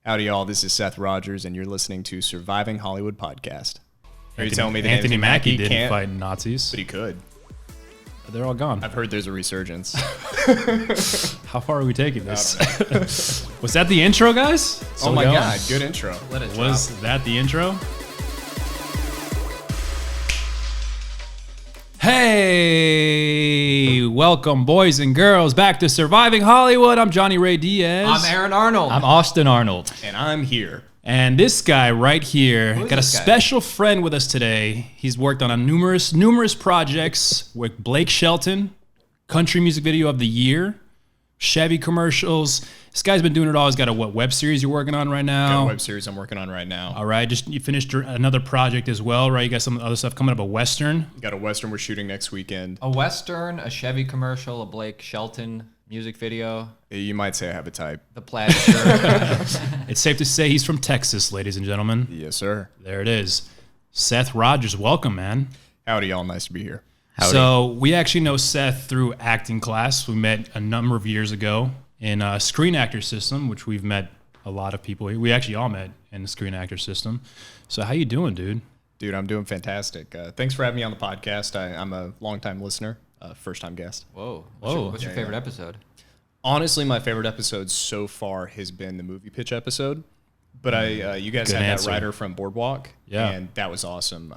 Howdy, y'all. This is Seth Rogers, and you're listening to Surviving Hollywood Podcast. Are you Anthony, telling me that Anthony Mackie didn't can't fight Nazis? But he could. They're all gone. I've heard there's a resurgence. How far are we taking this? Was that the intro, guys? Oh my God, good intro. Was that the intro? Hey, welcome boys and girls back to Surviving Hollywood. I'm Johnny Ray Diaz. I'm Aaron Arnold. I'm Austin Arnold. And I'm here. And this guy right here got a special friend with us today. He's worked on numerous projects with Blake Shelton, Country Music Video of the Year, Chevy commercials. This guy's been doing it all. He's got a web series you're working on right now? Got a web series I'm working on right now. All right, you finished another project as well, right? You got some other stuff coming up, a Western. Got a Western we're shooting next weekend. A Western, a Chevy commercial, a Blake Shelton music video. You might say I have a type. The plaid shirt. It's safe to say he's from Texas, ladies and gentlemen. Yes, sir. There it is. Seth Rogers, welcome, man. Howdy, y'all. Nice to be here. Howdy. So we actually know Seth through acting class. We met a number of years ago in a Screen Actor System, which we've met a lot of people. We actually all met in the Screen Actor System. So how you doing, dude? Dude, I'm doing fantastic. Thanks for having me on the podcast. I'm a longtime listener, first-time guest. Whoa. Whoa. What's your favorite episode? Honestly, my favorite episode so far has been the movie pitch episode. But you guys Good had answer. that writer from Boardwalk, Yeah. and that was awesome.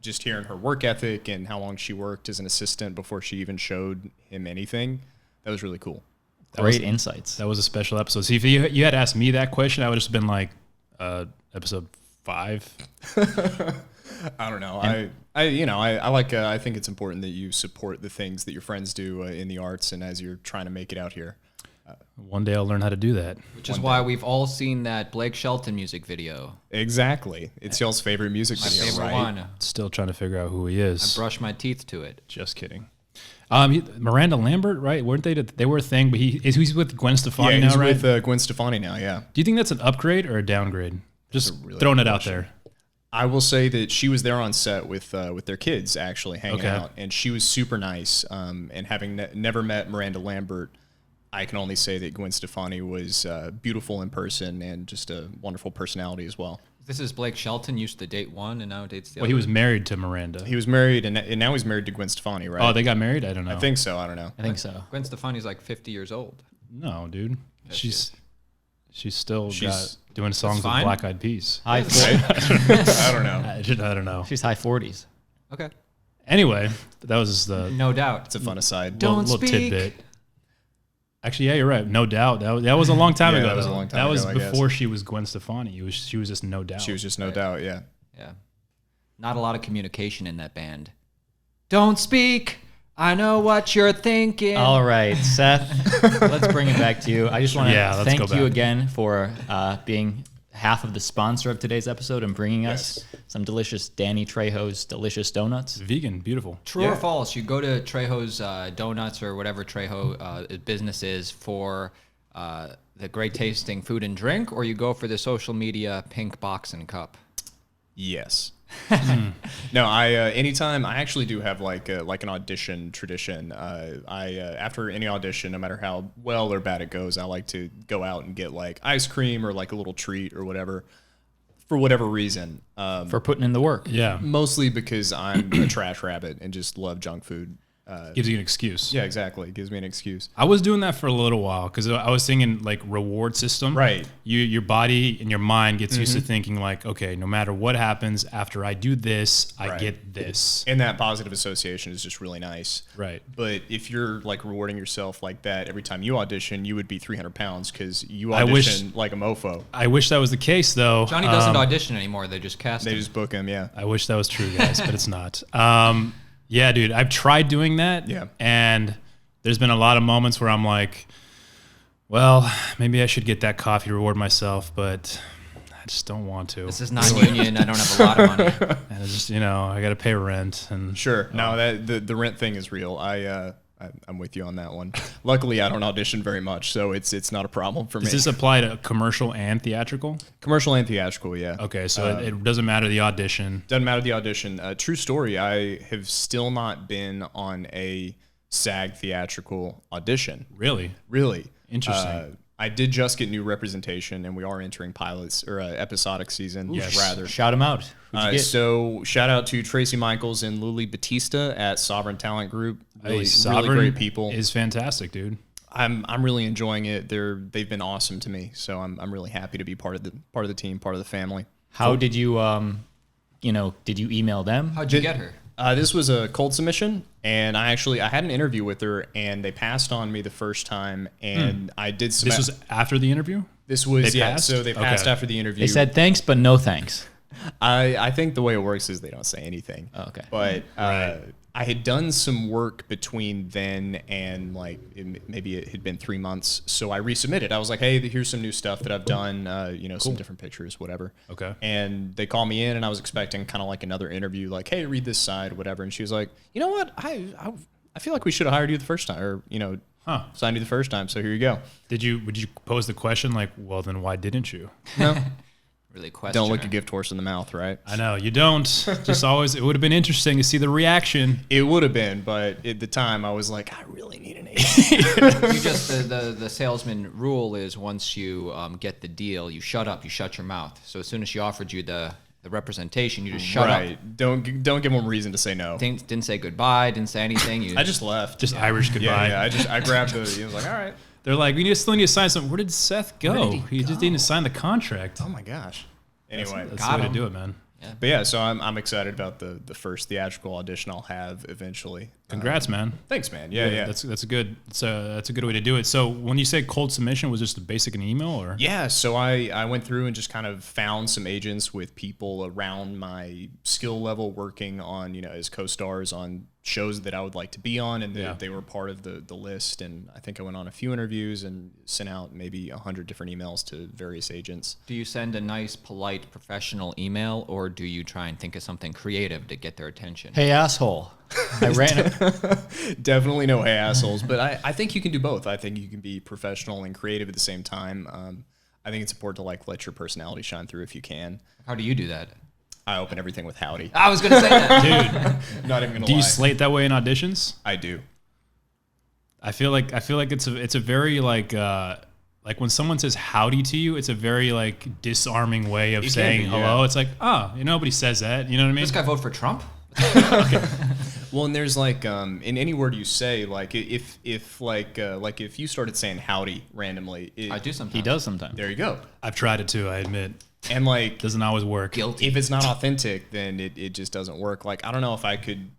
Just hearing her work ethic and how long she worked as an assistant before she even showed him anything, that was really cool. Great insights. That was a special episode. See, if you had asked me that question, I would have just been like, episode 5. I don't know. I think it's important that you support the things that your friends do in the arts and as you're trying to make it out here. One day I'll learn how to do that. Which is why we've all seen that Blake Shelton music video. Exactly. It's y'all's favorite music My video, favorite right? one. Still trying to figure out who he is. I brush my teeth to it. Just kidding. Miranda Lambert, right? Weren't they were a thing? But he's with Gwen Stefani Yeah, now, he's right? with Gwen Stefani now, yeah. Do you think that's an upgrade or a downgrade? Just really throwing good it out question. there. I will say that she was there on set with their kids actually hanging Okay. out, and she was super nice. And having never met Miranda Lambert, I can only say that Gwen Stefani was beautiful in person and just a wonderful personality as well. This is Blake Shelton, used to date one and now dates the other. Well, he was married to Miranda. He was married, and now he's married to Gwen Stefani, right? Oh, they got married? I don't know. I think so. I don't know. I think so. Gwen Stefani's like 50 years old. No, dude. Yes, She's still She's- doing songs with fine. Black Eyed Peas. High Right? 40s. I don't know. I don't know. She's high 40s. Okay. Anyway, that was just the No doubt. It's a fun aside. Don't little speak. tidbit. Actually, yeah, you're right. No doubt. That was a long time Yeah, ago. that was a long time That was ago, I guess. before she was Gwen Stefani. She was just No Doubt. She was just no Right. doubt, yeah. Yeah. Not a lot of communication in that band. Don't speak. I know what you're thinking. All right, Seth, let's bring it back to you. I just want to Yeah, let's thank go you back. again for being half of the sponsor of today's episode and bringing us some delicious Danny Trejo's delicious donuts. vegan, beautiful. True or false? You go to Trejo's Donuts or whatever Trejo business is for the great tasting food and drink, or you go for the social media pink box and cup? Yes. No, anytime I actually do have like an audition tradition. After any audition, no matter how well or bad it goes, I like to go out and get like ice cream or like a little treat or whatever, for whatever reason. For putting in the work. Yeah, Mostly because I'm a trash rabbit and just love junk food. gives you an excuse. Yeah, exactly. It gives me an excuse. I was doing that for a little while because I was thinking like reward system. Right. Your body and your mind gets used to thinking like, okay, no matter what happens after I do this, I Right. get this. And that positive association is just really nice. Right. But if you're like rewarding yourself like that every time you audition, you would be 300 pounds because you I wish- audition like a mofo. I wish that was the case though. Johnny doesn't audition anymore. They just cast They him. just book him, yeah. I wish that was true, guys, but it's not. Yeah, dude, I've tried doing that. Yeah. And there's been a lot of moments where I'm like, well, maybe I should get that coffee to reward myself, but I just don't want to. This is non-union. I don't have a lot of money. And it's just, I got to pay rent. And Sure. No, that the rent thing is real. I'm with you on that one. Luckily, I don't audition very much, so it's not a problem for me. does this apply to commercial and theatrical? Commercial and theatrical, yeah. Okay, so it doesn't matter the audition. Doesn't matter the audition. True story, I have still not been on a SAG theatrical audition. Really? Really. Interesting. I did just get new representation, and we are entering pilots or episodic season. Yes. Rather. Shout him out. Who'd you get? So shout out to Tracy Michaels and Lily Batista at Sovereign Talent Group. Really, Sovereign really great people. Is fantastic, dude. I'm really enjoying it. They've been awesome to me. So I'm really happy to be part of the team, part of the family. How did you did you email them? How'd you get her? This was a cold submission, and I had an interview with her, and they passed on me the first time, and I did some. This was after the interview? This was They passed? So they passed Okay. after the interview. They said thanks, but no thanks. I think the way it works is they don't say anything. Oh, okay. But Right. I had done some work between then and maybe it had been 3 months. So I resubmitted. I was like, hey, here's some new stuff that I've done, some different pictures, whatever. Okay. And they called me in, and I was expecting kind of like another interview, like, hey, read this side, whatever. And she was like, you know what? I feel like we should have hired you the first time, or, signed you the first time. So here you go. Would you pose the question like, well, then why didn't you? No. Really question. Don't look a gift horse in the mouth, right? I know you don't. Just always. It would have been interesting to see the reaction. It would have been, but at the time I was like, I really need an agent. You just the salesman rule is once you get the deal, you shut up, you shut your mouth. So as soon as she offered you the representation, you just shut up. Right. Don't give them a reason to say no. Didn't say goodbye, didn't say anything. You I just left. Just Irish goodbye. Yeah. I grabbed the. I was like, all right. They're like, we still need to sign something. Where did Seth go? He just didn't sign the contract. Oh my gosh. Anyway, That's the way to do it, man. but yeah, so I'm excited about the first theatrical audition I'll have eventually. Congrats, man. Thanks, man. Yeah. That's a good way to do it. So when you say cold submission, was just a basic an email or? Yeah, so I went through and just kind of found some agents with people around my skill level working on, as co-stars on shows that I would like to be on, and they were part of the list. And I think I went on a few interviews and sent out maybe 100 different emails to various agents. Do you send a nice, polite, professional email, or do you try and think of something creative to get their attention? Hey, asshole. I ran it. Definitely no hey assholes, but I think you can do both. I think you can be professional and creative at the same time. I think it's important to let your personality shine through if you can. How do you do that? I open everything with howdy. I was going to say that. Dude, Not even gonna do lie. you slate that way in auditions? I do. I feel like it's a very like when someone says howdy to you, it's a very disarming way of It can saying be, hello. yeah. It's like, nobody says that. You know what I mean? This guy vote for Trump? Well, and there's in any word you say, if you started saying howdy randomly, I do sometimes. He does sometimes. there you go. I've tried it too, I admit. And Doesn't always work. Guilty. if it's not authentic, then it just doesn't work. I don't know if I could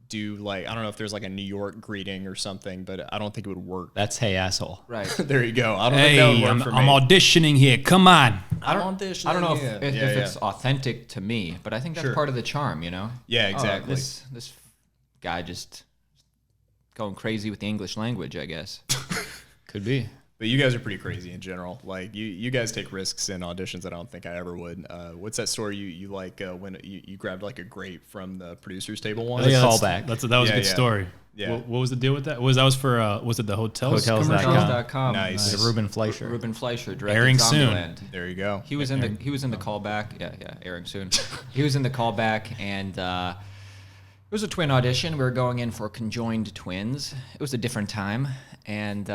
do I don't know if there's a New York greeting or something, but I don't think it would work. That's hey, asshole. Right. There you go. I don't think that would Hey, work I'm for me. auditioning here. Come on. I don't know if it's authentic to me, but I think that's Sure. part of the charm, Yeah, Oh, exactly. this guy just going crazy with the English language, I guess. Could be. But you guys are pretty crazy in general. You guys take risks in auditions that I don't think I ever would. What's that story you when you grabbed a grape from the producer's table once? Yeah. that's- callback. That was a Yeah, good yeah. story. Yeah. What was the deal with that? That was for was it the hotels? Hotels.com. commercial? Hotels.com. Nice. Ruben Fleischer. Ruben Fleischer directed Airing soon. Zombieland. There you go. He was in the callback. Yeah, airing soon. He was in the callback, and it was a twin audition. We were going in for conjoined twins. It was a different time, and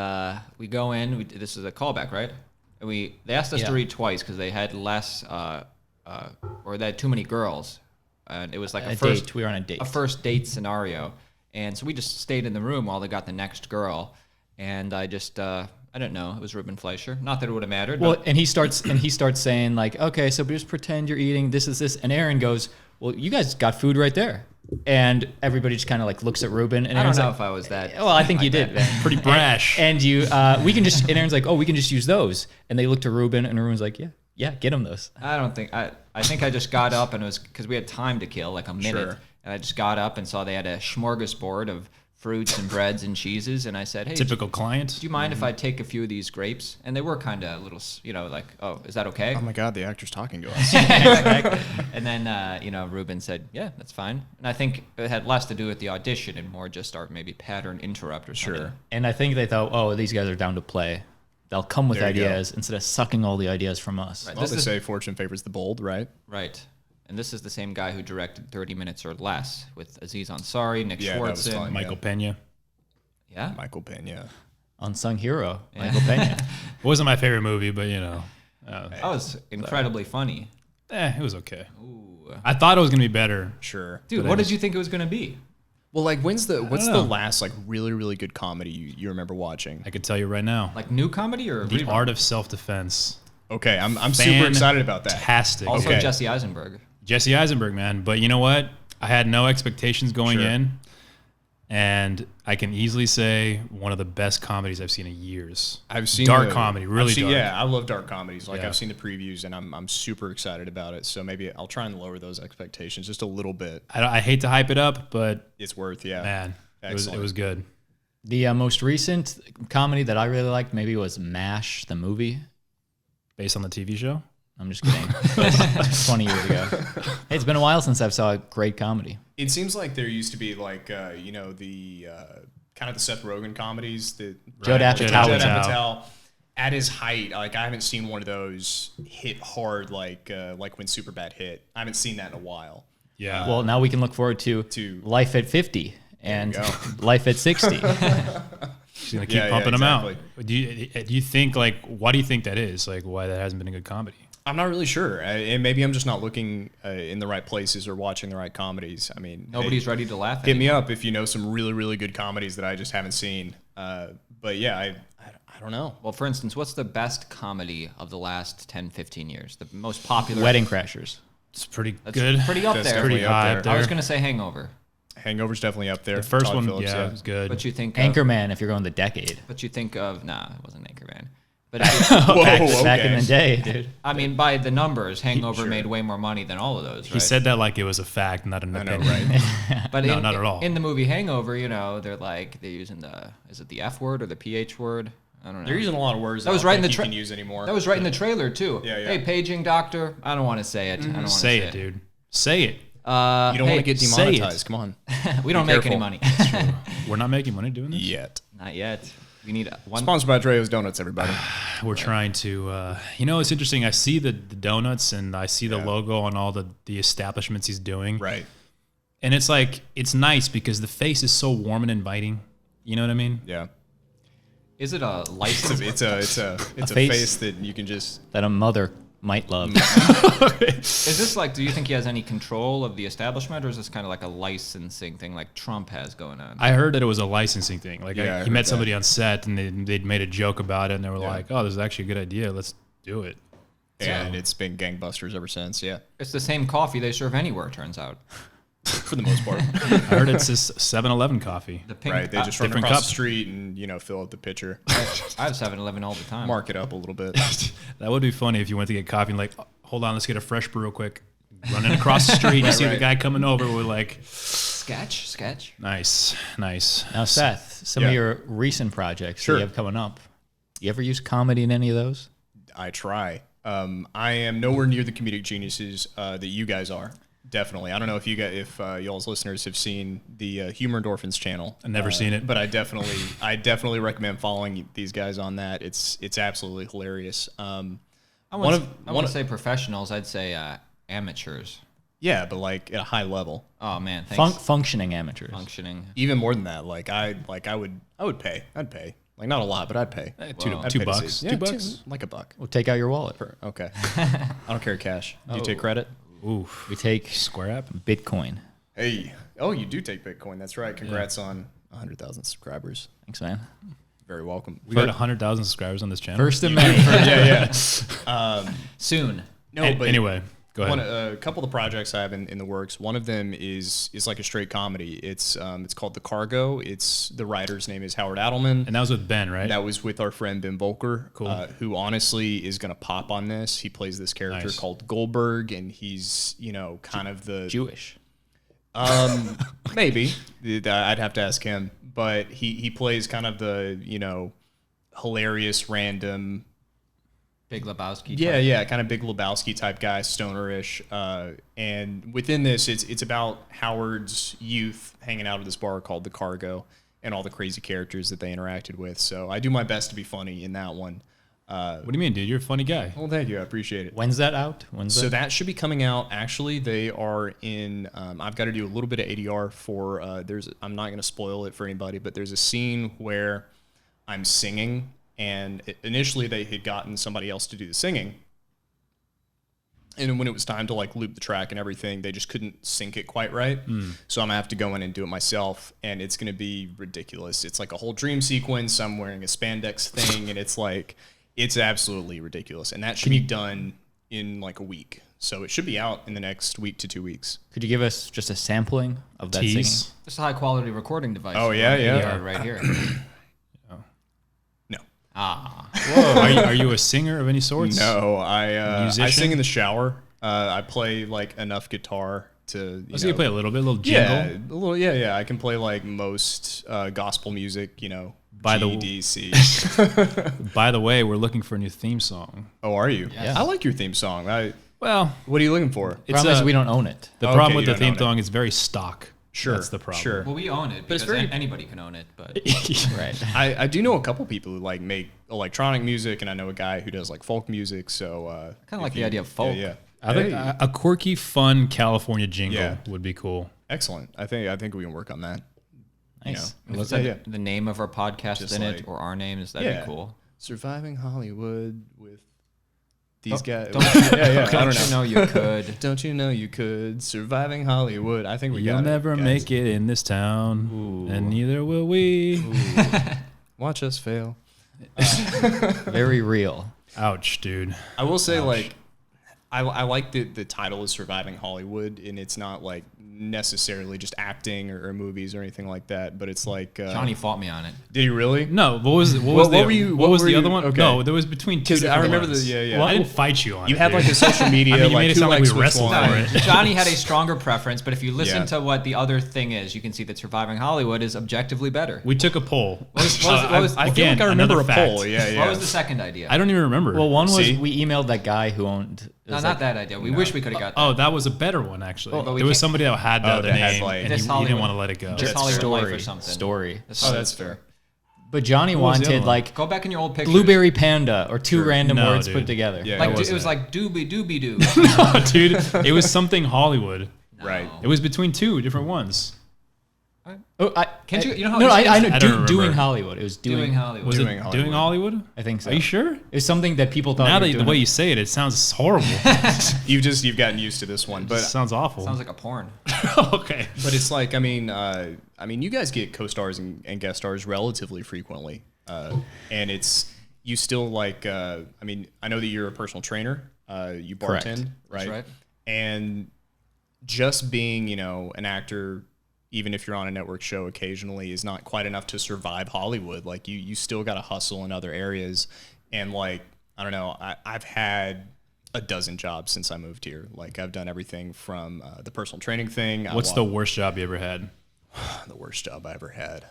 we go in. This is a callback, right? And they asked us to Yeah. read twice because they had less, or they had too many girls, and it was like A first date. We were on a date. a first date scenario, and so we just stayed in the room while they got the next girl, and I just. I don't know. It was Ruben Fleischer. Not that it would have mattered. Well, but and he starts saying okay, so just pretend you're eating this, and Aaron goes, well, you guys got food right there, and everybody just kind of looks at Ruben, and I don't Aaron's know like, if I was that. well, I think you like did. that. Pretty brash. And you, we can just, and Aaron's like, oh, we can just use those, and they look to Ruben, and Ruben's like, yeah, get him those. I don't think I think I just got up and it was because we had time to kill, like a minute, Sure. and I just got up and saw they had a smorgasbord of fruits and breads and cheeses, and I said, hey, Typical client. do you mind if I take a few of these grapes? And they were kind of little, oh, is that okay? Oh my God, the actor's talking to us. And then, Ruben said, yeah, that's fine. And I think it had less to do with the audition and more just our maybe pattern interrupt or something. Sure. And I think they thought, oh, these guys are down to play. They'll come with There you go. ideas instead of sucking all the ideas from us. Right. Well, This they is- say fortune favors the bold, right? Right. And this is the same guy who directed 30 Minutes or Less with Aziz Ansari, Nick Yeah, that was Schwartzen. fun. Michael Pena. Yeah. Michael Pena. Unsung hero, Michael Pena. It wasn't my favorite movie, but you know, That was incredibly funny. it was okay. Ooh. I thought it was gonna be better. Sure. Dude, what did you think it was going to be? Well, like, what's the know. last like really really good comedy you remember watching? I could tell you right now. Like new comedy or The rerun? Art of Self-Defense. Okay, I'm super excited about that. Fantastic. Also Okay. Jesse Eisenberg. Jesse Eisenberg, man. But you know what? I had no expectations going Sure. in, and I can easily say one of the best comedies I've seen in years. I've seen dark comedy, really dark. Yeah, I love dark comedies. Like Yeah. I've seen the previews, and I'm super excited about it. So maybe I'll try and lower those expectations just a little bit. I hate to hype it up, but It's worth, yeah. man, it Excellent. was good. The most recent comedy that I really liked maybe was MASH, the movie. Based on the TV show. I'm just kidding. It was 20 years ago. Hey, it's been a while since I've saw a great comedy. It seems like there used to be like the kind of the Seth Rogen comedies that Judd Apatow. Judd Apatow at his height. Like I haven't seen one of those hit hard like when Superbad hit. I haven't seen that in a while. Yeah. Well, now we can look forward to Life at 50 and go. Life at 60. She's gonna keep Yeah, pumping them exactly. out. Do you think like why do you think that is? Like why that hasn't been a good comedy? I'm not really sure, and maybe I'm just not looking in the right places or watching the right comedies. I mean, Nobody's ready to laugh at hit me up if you know some really really good comedies that I just haven't seen. But yeah, I don't know. Well, for instance, what's the best comedy of the last 10, 15 years? The most popular? Wedding Crashers. It's pretty That's good. pretty up That's there. definitely Pretty up high there. up there. I was going to say Hangover. Hangover's definitely up there. The first Todd one, Phillips, yeah, it was good. But you think Anchorman, if you're going the decade. But you think of it wasn't Anchorman. But Whoa, Back in okay. the day, dude. I mean, by the numbers, Hangover Sure. made way more money than all of those. Right? He said that like it was a fact, not an I know, opinion. right? but No, not at all. In the movie Hangover, they're using is it the F word or the PH word? I don't know. They're using a lot of words That was I don't right in think the you can use anymore. That was right in the trailer too. Yeah, yeah. Hey, paging doctor. I don't want to say it. I don't want to Say it, dude. Say it. You don't want to get say it. demonetized. Come on. We don't Be make any careful. money. We're not making money doing this. Yet. Not yet. We need one. Sponsored by Draya's Donuts, everybody. We're trying to. It's interesting. I see the donuts and I see the Yeah. logo on all the establishments he's doing. Right. And it's like it's nice because the face is so warm and inviting. You know what I mean? Yeah. Is it a license? It's a face. face that you can just. That a mother might love. Is this like? Do you think he has any control of the establishment, or is this kind of like a licensing thing, like Trump has going on? I heard that it was a licensing thing. Like Yeah, I he heard met that. somebody on set and they'd made a joke about it and they were Yeah. like, "Oh, this is actually a good idea. Let's do it." And it's been gangbusters ever since. Yeah. It's the same coffee they serve anywhere. It turns out. For the most part. I heard it's this 7-Eleven coffee. The pink. Right. They just run different across cup. the street and, fill out the pitcher. I have 7-Eleven all the time. Mark it up a little bit. That would be funny if you went to get coffee and like, "Oh, hold on, let's get a fresh brew real quick. Running across the street, you see the right. guy coming over. We're like, Sketch. nice. Now, Seth, some of Yeah. your recent projects Sure. that you have coming up, you ever use comedy in any of those? I try. I am nowhere near the comedic geniuses that you guys are. Definitely. I don't know if y'all's listeners have seen the Humor Endorphins channel. I've never seen it. But I definitely recommend following these guys on that. It's absolutely hilarious. I One of- wouldn't say professionals. I'd say amateurs. Yeah, but like at a high level. Oh man, thanks. Functioning amateurs. Functioning. Even more than that. Like I would pay. I'd pay. Like not a lot, but I'd pay. $2 I'd pay to $2. see. $2 Yeah, bucks. like $1. We'll take out your wallet. Okay. I don't carry cash. Do you take credit? Oof. We take Square app. Bitcoin. Hey. Oh, you do take Bitcoin. That's right. Congrats on 100,000 subscribers. Thanks, man. Very welcome. We got 100,000 subscribers on this channel. First of many. yeah. Soon. No, A- but anyway, go ahead. a couple of the projects I have in the works. One of them is like a straight comedy. It's called The Cargo. The writer's name is Howard Adelman. And that was with Ben, right? That was with our friend Ben Volker, Cool. who honestly is going to pop on this. He plays this character Nice. called Goldberg, and he's, kind of the... Jewish. Maybe. I'd have to ask him. But he plays kind of the, hilarious, random... Big Lebowski. Yeah, kind of Big Lebowski type guy, stonerish. And within this, it's about Howard's youth hanging out at this bar called The Cargo and all the crazy characters that they interacted with. So I do my best to be funny in that one. What do you mean, dude? You're a funny guy. Well, thank you. I appreciate it. When's that out? So that should be coming out. Actually, they are in. I've got to do a little bit of ADR for. I'm not going to spoil it for anybody, but there's a scene where I'm singing, and initially they had gotten somebody else to do the singing. And when it was time to like loop the track and everything, they just couldn't sync it quite right. So I'm gonna have to go in and do it myself, and it's gonna be ridiculous. It's like a whole dream sequence. I'm wearing a spandex thing, and it's absolutely ridiculous. And that should be done in like a week. So it should be out in the next week to 2 weeks. Could you give us just a sampling of that Tease. singing? Just a high quality recording device. Oh, yeah, yeah. Yeah, right here. No. Are you a singer of any sorts? No, I Musician? sing in the shower. I play like enough guitar to. You play a little bit, a little jingle. Yeah, a little. Yeah. I can play like most gospel music. By the- GDC. By the way, we're looking for a new theme song. Oh, are you? Yeah. I like your theme song. Well, What are you looking for? it's Problem is we don't own it. the Okay, problem with you the don't theme own it. song is very stock. Sure, That's the problem. Sure. Well, we own it because it's very- anybody can own it. But Right. I do know a couple people who like make electronic music, and I know a guy who does like folk music. So kind of like the idea of folk. Yeah. I think Hey. a quirky, fun California jingle Yeah. would be cool. Excellent. I think we can work on that. Nice. If Let's- it's yeah. the name of our podcast Just in like- it or our names, that'd be cool. Surviving Hollywood with these guys. Don't I Don't don't you know. know you could? Don't you know you could? Surviving Hollywood. I think we You'll got never it, guys. make it in this town, and neither will we. Watch us fail. Very real. Ouch, dude. I will say, like, I like the title is Surviving Hollywood, and it's not like necessarily just acting or movies or anything like that, but it's like Johnny fought me on it. Did he really? No, what was What were you- what what was were the you- other one? okay. No, there was between two. 'Cause I different remember ones. yeah. Well, I didn't fight you on You it. had like dude. a social media. I mean, you like, made it who sound like we likes which wrestled one? for it. Johnny had a stronger preference, but if you listen Yeah. to what the other thing is, you can see that Surviving Hollywood is objectively better. We took a poll. What was- I feel like I remember a poll. Yeah. What was the second idea? I don't even remember. Well, one was See? we emailed that guy who owned. it No, was not like- that idea. We wish we could have got that. Oh, that was a better one actually. but we there was can't- somebody that had the other that had, name, like- and This he Hollywood- didn't want to let it go. Just That's Hollywood story. Life or something. Story. Oh, that's fair. But Johnny was the other wanted one? like Go back in your old pictures. blueberry panda or two random No, words dude. put together. Yeah. Like It it wasn't was that. like doobie doobie doo. Dude, it was something Hollywood. Right. It was between two different ones. Oh, Can't you- you know how No, you say I it? know. I don't remember. Doing Hollywood. It was Doing Hollywood. Was Doing it Hollywood. doing Hollywood? I think so. Are you sure? It was something that people thought. Now we that were the doing way you say it, it sounds horrible. You've gotten used to this one, It but sounds awful. Sounds like a porn. Okay. but it's like I mean, you guys get co-stars and guest stars relatively frequently, and it's you still like. I mean, I know that you're a personal trainer. You Correct. bartend, That's right. And just being, an actor, even if you're on a network show occasionally, is not quite enough to survive Hollywood. Like you still got to hustle in other areas. And like, I don't know, I've had a dozen jobs since I moved here. Like I've done everything from the personal training thing. What's the worst job you ever had? the worst job I ever had?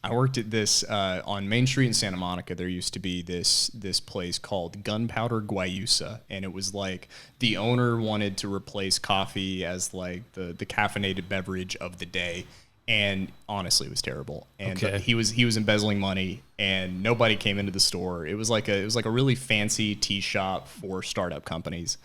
I worked at this on Main Street in Santa Monica. There used to be this place called Gunpowder Guayusa, and it was like the owner wanted to replace coffee as like the caffeinated beverage of the day, and honestly, it was terrible. And Okay. he was embezzling money, and nobody came into the store. It was like a really fancy tea shop for startup companies.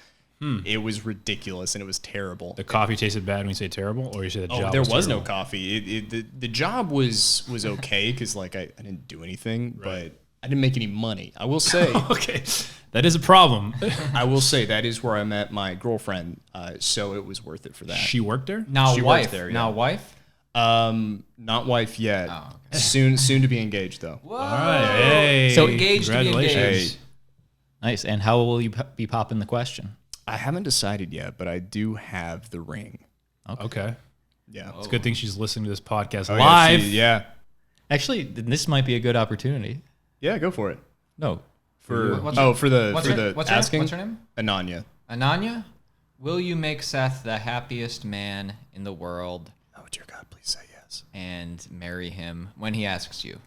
It was ridiculous, and it was terrible. The coffee tasted bad when you say terrible, or you say the job There was no terrible? coffee. The job was okay because like I didn't do anything, but I didn't make any money. I will say Okay, that is a problem. that is where I met my girlfriend. So it was worth it for that. She worked there? Now She wife. worked there, yeah. Now wife. Not wife yet. Oh, Soon to be engaged though. Whoa. All right. Hey, So engaged to be congratulations. engaged. Nice. And how will you be popping the question? I haven't decided yet, but I do have the ring. Okay. Yeah. It's a good thing she's listening to this podcast Oh, live. Yeah. Actually, this might be a good opportunity. Yeah. Go for it. No. For What's for the what's for her- the what's her- asking. what's her name? Ananya. Ananya, will you make Seth the happiest man in the world Oh dear God, please say yes. and marry him when he asks you?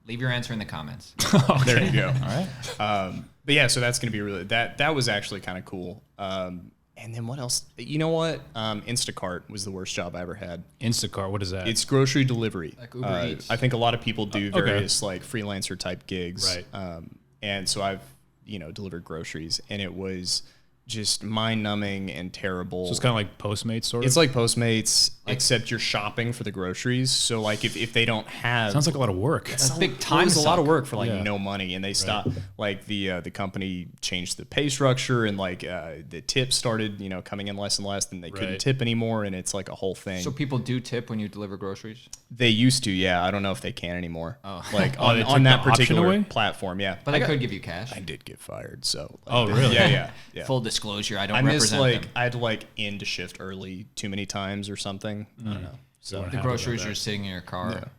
Leave your answer in the comments. There you go. All right. But yeah, so that's gonna be really that was actually kind of cool. And then what else? You know what? Instacart was the worst job I ever had. Instacart, what is that? It's grocery delivery. Like Uber Eats. I think a lot of people do Okay. various like freelancer type gigs. Right. And so I've delivered groceries, and it was just mind-numbing and terrible. So it's kind of like Postmates, sort of. It's like Postmates, except you're shopping for the groceries. So like if they don't have, Sounds like a lot of work. That's a big time. It's a lot of work for like Yeah. no money, and they stopped. Like the company changed the pay structure, and like the tips started coming in less and less. Then they couldn't tip anymore, and it's like a whole thing. So people do tip when you deliver groceries? They used to, yeah. I don't know if they can anymore. Oh. Like Oh, they on took that the option particular away? platform, yeah. But they could give you cash. I did get fired, so. Like, Oh, really? Yeah. Full disclosure, I don't I missed represent them. I had to like end a shift early too many times or something. I don't know. So The groceries are sitting in your car.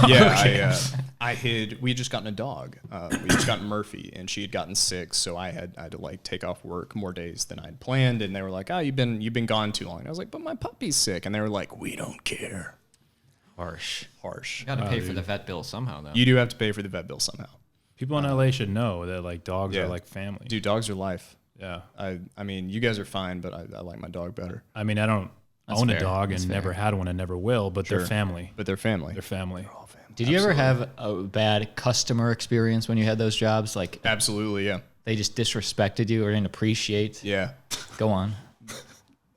yeah, we had just gotten a dog. We just gotten Murphy, and she had gotten sick, so I had to like take off work more days than I'd planned. And they were like, "Oh, you've been gone too long." And I was like, "But my puppy's sick," and they were like, "We don't care." Harsh. Harsh. You got to pay for the vet bill somehow, though. You do have to pay for the vet bill somehow. People in LA should know that like dogs are like family. Dude, dogs are life. Yeah. I mean, you guys are fine, but I like my dog better. I mean, I don't own a dog and never had one and never will, but they're family. But they're family. They're family. Did you ever have a bad customer experience when you had those jobs? Like Absolutely, yeah. they just disrespected you or didn't appreciate? Yeah. Go on.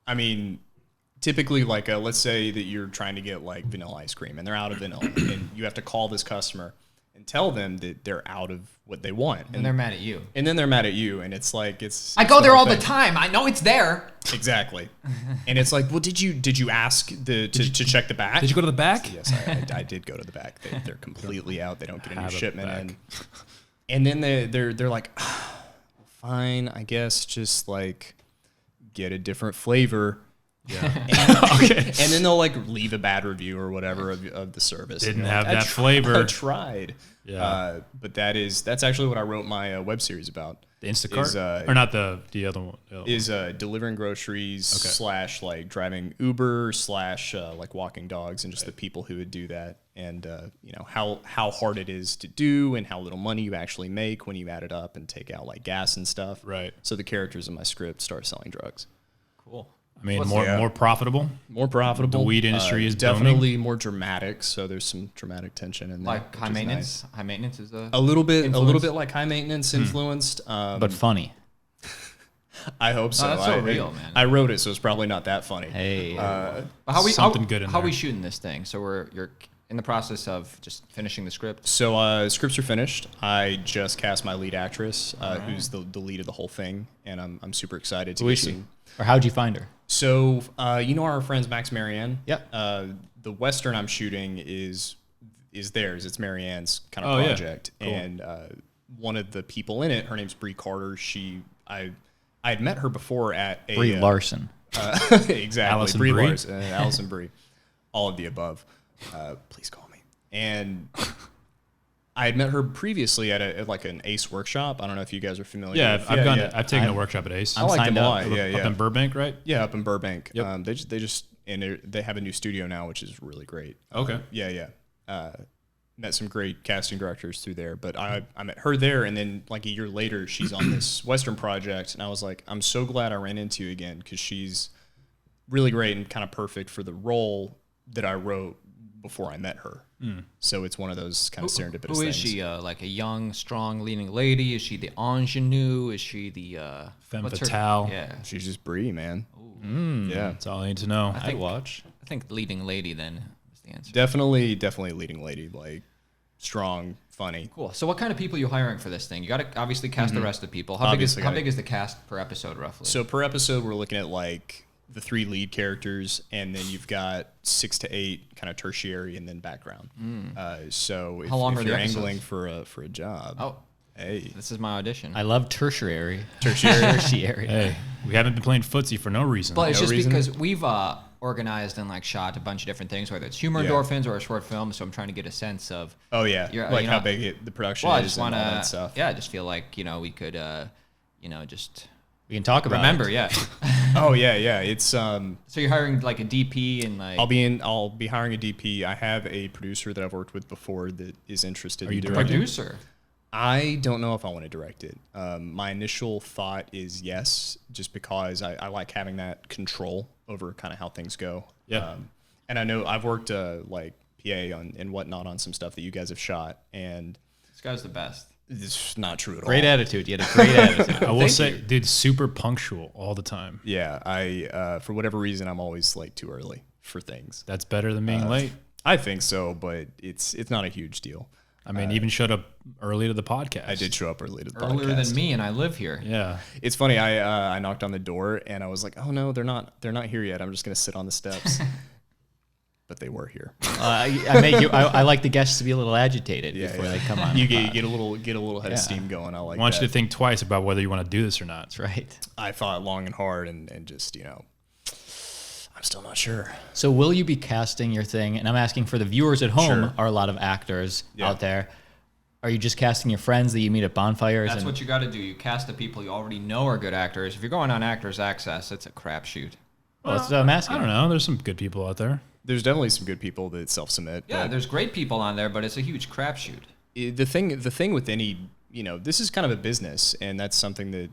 I mean, typically, like, let's say that you're trying to get like vanilla ice cream, and they're out of vanilla, and you have to call this customer and tell them that they're out of what they want, And they're mad at you. and then they're mad at you, and it's like I go there whole all the thing. time. I know it's there. Exactly, and it's like, well, did you ask to check the back? Did you go to the back? Yes, I did go to the back. They're completely out. They don't get a new Have a shipment back. in, and then they're like, fine, I guess, just like get a different flavor. Yeah. Okay. And then they'll like leave a bad review or whatever of the service. Didn't And you're have like, that flavor. I tried. Yeah. But that's actually what I wrote my web series about. The Instacart? Is, or not the other one? Is delivering groceries / like driving Uber / like walking dogs, and just the people who would do that, and how hard it is to do, and how little money you actually make when you add it up and take out like gas and stuff. Right. So the characters in my script start selling drugs. Cool. I mean, more profitable. More profitable. The weed industry is definitely more dramatic, so there's some dramatic tension in there. Like high which is maintenance. nice. High maintenance is A little bit influence? like high maintenance influenced. But funny. I hope so. that's so real, man. I wrote it, so it's probably not that funny. Hey. Something good in How there. we shooting this thing? So you're in the process of just finishing the script. So scripts are finished. I just cast my lead actress, who's the lead of the whole thing, and I'm super excited to Who get is she? some. Or how'd you find her? So our friends Max Marianne. Yep. The Western I'm shooting is theirs. It's Marianne's kind of Oh, yeah. project, Cool. and one of the people in it, her name's Bree Carter. I had met her before at a Brie Larson. exactly. Allison Brie Brie? Larson, Allison Brie, all of the above. Please call me. And I had met her previously at like an ACE workshop. I don't know if you guys are familiar. Yeah, with, I've gone. I've taken a workshop at Ace. I like them signed a up. lot. Yeah, Up in Burbank, right? yeah, up in Burbank. Yep. They just and they have a new studio now, which is really great. Okay. Yeah. Met some great casting directors through there, but I met her there, and then like a year later, she's on this Western project, and I was like, I'm so glad I ran into you again, because she's really great and kind of perfect for the role that I wrote before I met her. So it's one of those kind of serendipitous things. Who is she? Like a young, strong, leading lady? Is she the ingenue? Is she the Femme what's her- fatale. Yeah, She's just Bree, man. Yeah, That's all I need to know. I think- watch. I think leading lady then is the answer. definitely leading lady, like strong, funny. Cool. So what kind of people are you hiring for this thing? You got to obviously cast the rest of the people. How Obviously big gotta- is the cast per episode roughly? So per episode, we're looking at like the 3 lead characters, and then you've got 6 to 8 kind of tertiary and then background. So if, How long if are the you're episodes? angling for a job, oh, hey, this is my audition. I love tertiary. tertiary. Hey, we haven't been playing footsie for no reason. But it's No just reason? because we've organized and like shot a bunch of different things, whether it's humor Yeah. endorphins or a short film. So I'm trying to get a sense of. Oh yeah, You're- like you how know- big the production Well, I is just and want all that to. stuff. Yeah, I just feel like we could, just We can talk about remember. it. Yeah. Oh yeah. It's So you're hiring like a DP and like. I'll be hiring a DP. I have a producer that I've worked with before that is interested. Are you in directing? producer. I don't know if I want to direct it. My initial thought is yes, just because I like having that control over kind of how things go. Yeah. And I know I've worked like PA and whatnot on some stuff that you guys have shot, and This guy's the best. It's not true at all. Great attitude. You had a great attitude. I will say, dude, super punctual all the time. Yeah, I for whatever reason I'm always like too early for things. That's better than being late. I think so, but it's not a huge deal. I mean, even showed up early to the podcast. I did show up early to the podcast. Earlier than me, and I live here. Yeah. It's funny. I knocked on the door and I was like, oh no, they're not here yet. I'm just gonna sit on the steps. But they were here. I like the guests to be a little agitated before they come on. You get a little head of steam going. I want you to think twice about whether you want to do this or not. That's right. I thought long and hard and just, I'm still not sure. So will you be casting your thing? And I'm asking for the viewers at home. Sure. Are a lot of actors out there. Are you just casting your friends that you meet at bonfires? That's what you got to do. You cast the people you already know are good actors. If you're going on Actors Access, it's a crapshoot. Well, that's what I'm asking. I don't know. There's some good people out there. There's definitely some good people that self-submit. Yeah, there's great people on there, but it's a huge crapshoot. The thing with any, this is kind of a business, and that's something that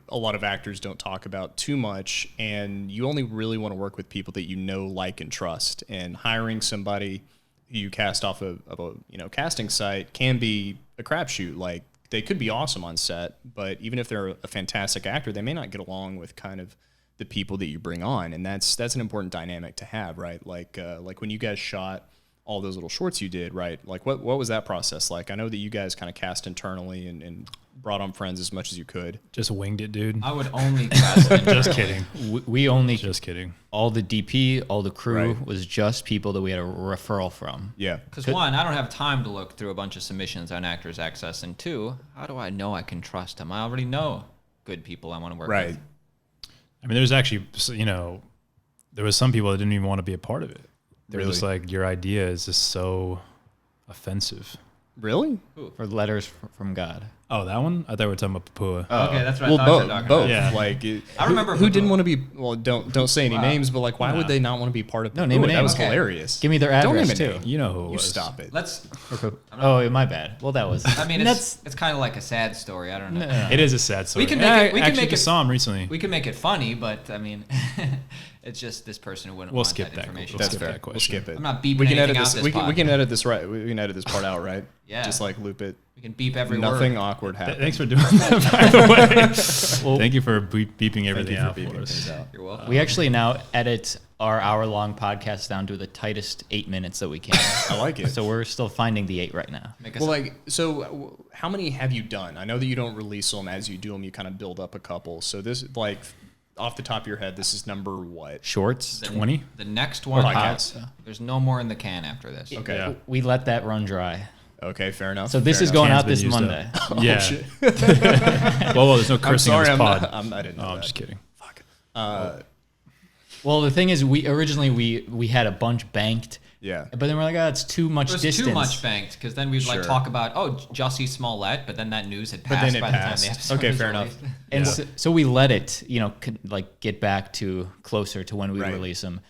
a lot of actors don't talk about too much, and you only really want to work with people that you know, like, and trust. And hiring somebody who you cast off of a casting site can be a crapshoot. Like, they could be awesome on set, but even if they're a fantastic actor, they may not get along with kind of the people that you bring on, and that's an important dynamic to have, right? Like when you guys shot all those little shorts you did, right? Like what was that process like? I know that you guys kind of cast internally and brought on friends as much as you could. Just winged it, dude. I would only cast Just kidding. We only Just kidding. all the DP, all the crew Right. was just people that we had a referral from. Yeah. Because one, I don't have time to look through a bunch of submissions on Actors Access, and two, how do I know I can trust them? I already know good people I want to work Right. with. I mean, there's actually, there was some people that didn't even want to be a part of it. They're Really? just like, your idea is just so offensive. Really? For letters from God. Oh, that one? I thought we were talking about Papua. Okay, that's what Well, I thought you were both. talking Both. about. Yeah. Like, I remember who didn't Papua. want to be. Well, don't say any names, but like, why would they not want to be part of? No, name a That name. was Okay. hilarious. Give me their Don't address name a too. name. You know who it You was. stop it. Let's. Oh, my bad. Well, that was. I mean, that's it's kind of like a sad story. I don't know. It is a sad story. We can make it- we can actually make just it- saw him recently. We can make it funny, but I mean, it's just this person who wouldn't We'll want skip that that. information. We'll That's skip fair. that We'll question. skip it. I'm not beeping We can anything edit out this. this We pod. can edit this right. We can edit this part out, right? Yeah. Just like loop it. We can beep every Nothing word. awkward happens. Thanks for doing that, by the way. Thank you for beeping everything out for us. You're welcome. we actually now edit our hour-long podcast down to the tightest 8 minutes that we can. I like it. So we're still finding the 8 right now. Make us Well, like, so how many have you done? I know that you don't release them as you do them. You kind of build up a couple. So this, like, off the top of your head, this is number what? Shorts. 20? the next one. Podcast. There's no more in the can after this. Okay. Yeah. We let that run dry. Okay, fair enough. So this Fair is enough. going Can's out been this used up. Monday. Yeah. shit. Well, there's no I'm cursing sorry, on this pod. I didn't know Oh, I'm that. just kidding. Fuck. Well, the thing is, we originally we had a bunch banked. Yeah. But then we're like, oh, it's too much There's distance. too much banked because then we'd Sure. like talk about Jussie Smollett, but then that news had But passed then it by passed. the time the episode Okay, was fair enough. released. And so we let it, like get back to closer to when we Right. release them.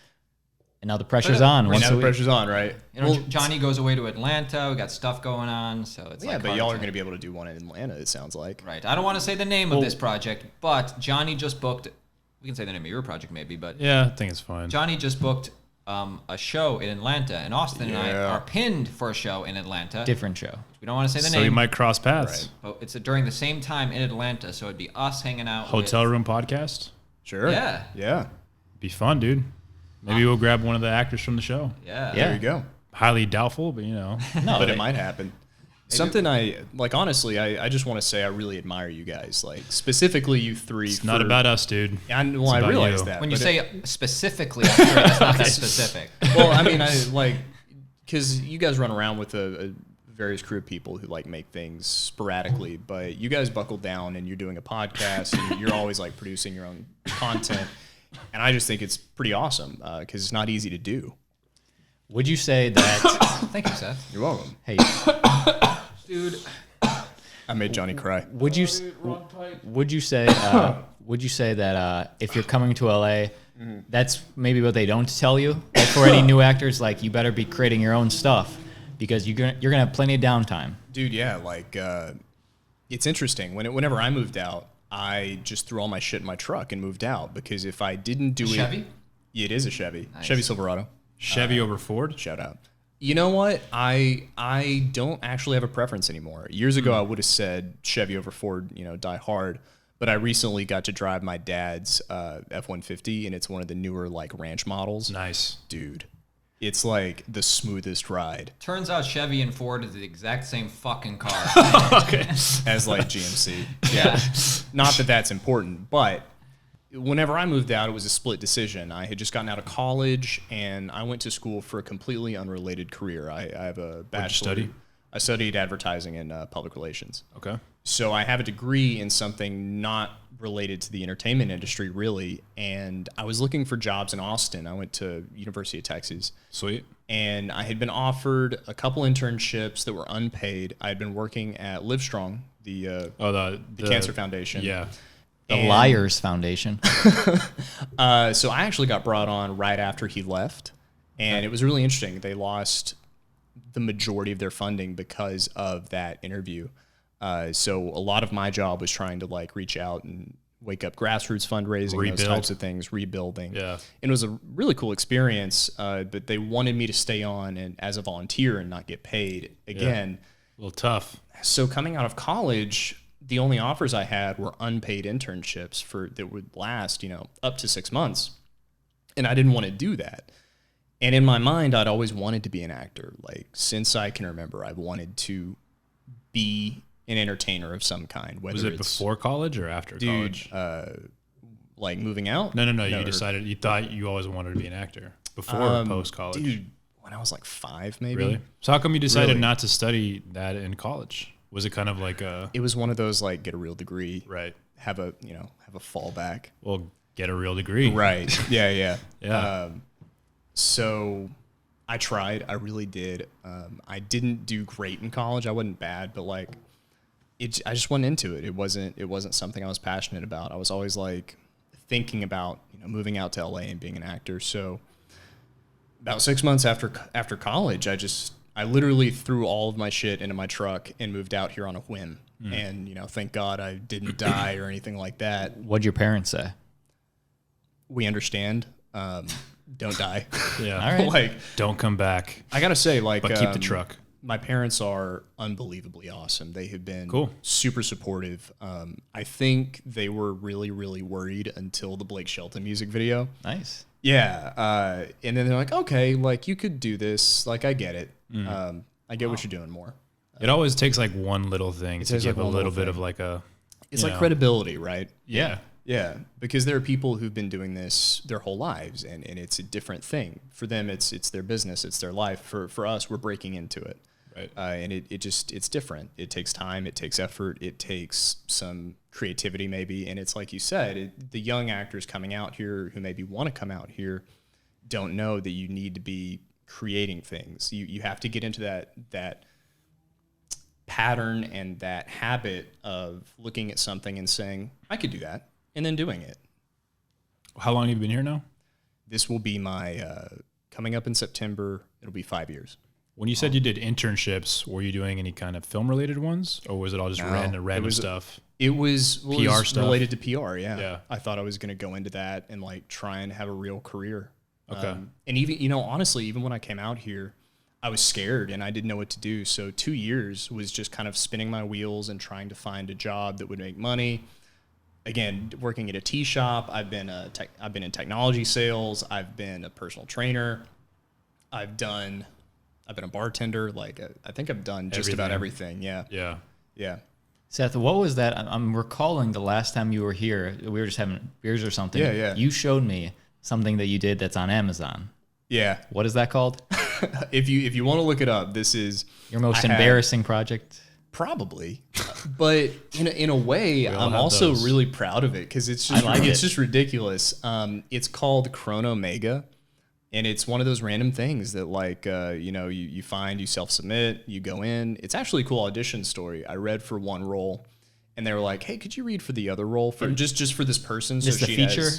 And now the pressure's on. Right now the we- pressure's on, right? You know, Johnny goes away to Atlanta. We got stuff going on, so it's Yeah, like but hard y'all are to- going to be able to do one in Atlanta, it sounds like. Right. I don't want to say the name of this project, but Johnny just booked. We can say the name of your project maybe, but Yeah, I think it's fine. Johnny just booked a show in Atlanta, and Austin and I Yeah. are pinned for a show in Atlanta. different show. We don't want to say the So we name, might cross paths. but it's during the same time in Atlanta, so it'd be us hanging out. Hotel with, room podcast. Sure. Yeah. Yeah. Be fun, dude. Maybe we'll grab one of the actors from the show. Yeah. There you go. Highly doubtful, but No, But it might happen. Something honestly, I just want to say I really admire you guys. Like, specifically you three. it's not about us, dude. I about realize you. that. When you but say specifically, I'm sure that's not that specific. well, I mean, because you guys run around with a various crew of people who like make things sporadically, but you guys buckle down and you're doing a podcast and you're always like producing your own content. And I just think it's pretty awesome because it's not easy to do. Would you say that? Thank you, Seth. You're welcome. Hey, Dude, I made Johnny cry. would you say that if you're coming to LA, that's maybe what they don't tell you? Like for any new actors, like you better be creating your own stuff because you're gonna have plenty of downtime. Dude, yeah, like it's interesting. Whenever I moved out, I just threw all my shit in my truck and moved out because if I didn't do Chevy? it, it is a Chevy, Chevy Silverado. Chevy over Ford. Shout out. You know what? I don't actually have a preference anymore. Years ago, I would have said Chevy over Ford, die hard. But I recently got to drive my dad's F-150, and it's one of the newer like ranch models. Nice. Dude, it's like the smoothest ride. Turns out Chevy and Ford is the exact same fucking car. Okay. As like GMC. Yeah. Not that that's important, but whenever I moved out, it was a split decision. I had just gotten out of college, and I went to school for a completely unrelated career. I have a bachelor. What'd you study? I studied advertising and public relations. Okay. So I have a degree in something not related to the entertainment industry, really. And I was looking for jobs in Austin. I went to University of Texas. Sweet. And I had been offered a couple internships that were unpaid. I had been working at Livestrong, the Cancer Foundation. Yeah. The Liars Foundation. So I actually got brought on right after he left, and it was really interesting. They lost the majority of their funding because of that interview. So a lot of my job was trying to like reach out and wake up grassroots fundraising, those types of things, rebuilding. Yeah. And it was a really cool experience, but they wanted me to stay on and as a volunteer and not get paid again. A little tough. So coming out of college, the only offers I had were unpaid internships that would last, up to 6 months. And I didn't want to do that. And in my mind, I'd always wanted to be an actor. Like, since I can remember, I've wanted to be an entertainer of some kind. Was it before college or after college? Like moving out? No. You thought you always wanted to be an actor before or post college? Dude, when I was like 5, maybe. Really? So how come you decided not to study that in college? Was it kind of like a... It was one of those, like, get a real degree. Right. Have a fallback. Well, get a real degree. Right. Yeah. Yeah. So I tried. I really did. I didn't do great in college. I wasn't bad, but like, I just went into it. It wasn't something I was passionate about. I was always like thinking about, moving out to LA and being an actor. So about 6 months after college, I literally threw all of my shit into my truck and moved out here on a whim. And, thank God I didn't die or anything like that. What'd your parents say? We understand. Don't die. Yeah. All right. Like, don't come back. I got to say, like, but keep the truck. My parents are unbelievably awesome. They have been super supportive. I think they were really, really worried until the Blake Shelton music video. Nice. Yeah. And then they're like, okay, like, you could do this. Like, I get it. I get what you're doing more. It always takes like one little thing to give a little bit of like a... It's like credibility, right? Yeah. Yeah, because there are people who've been doing this their whole lives, and it's a different thing. For them, it's their business, it's their life. For us, we're breaking into it. Right. And it's different. It takes time, it takes effort, it takes some creativity maybe. And it's like you said, the young actors coming out here who maybe want to come out here don't know that you need to be creating things. You have to get into that pattern and that habit of looking at something and saying, I could do that. And then doing it. How long have you been here now? This will be my, coming up in September, it'll be 5 years. When you said you did internships, were you doing any kind of film-related ones? Or was it all just random stuff? It was PR stuff? Related to PR, Yeah. I thought I was going to go into that and like try and have a real career. Okay. And even, honestly, even when I came out here, I was scared and I didn't know what to do. So 2 years was just kind of spinning my wheels and trying to find a job that would make money. Again, working at a tea shop, I've been in technology sales. I've been a personal trainer. I've been a bartender. Like, I think I've done just about everything. Yeah. Yeah. Seth, what was that? I'm recalling the last time you were here. We were just having beers or something. Yeah. You showed me something that you did that's on Amazon. Yeah. What is that called? If you want to look it up, this is your most embarrassing project. Probably, but in a way, I'm also really proud of it because it's just ridiculous. It's called Chrono Omega, and it's one of those random things that like you find, you self-submit, you go in. It's actually a cool audition story. I read for one role, and they were like, "Hey, could you read for the other role for just for this person?" Just the feature.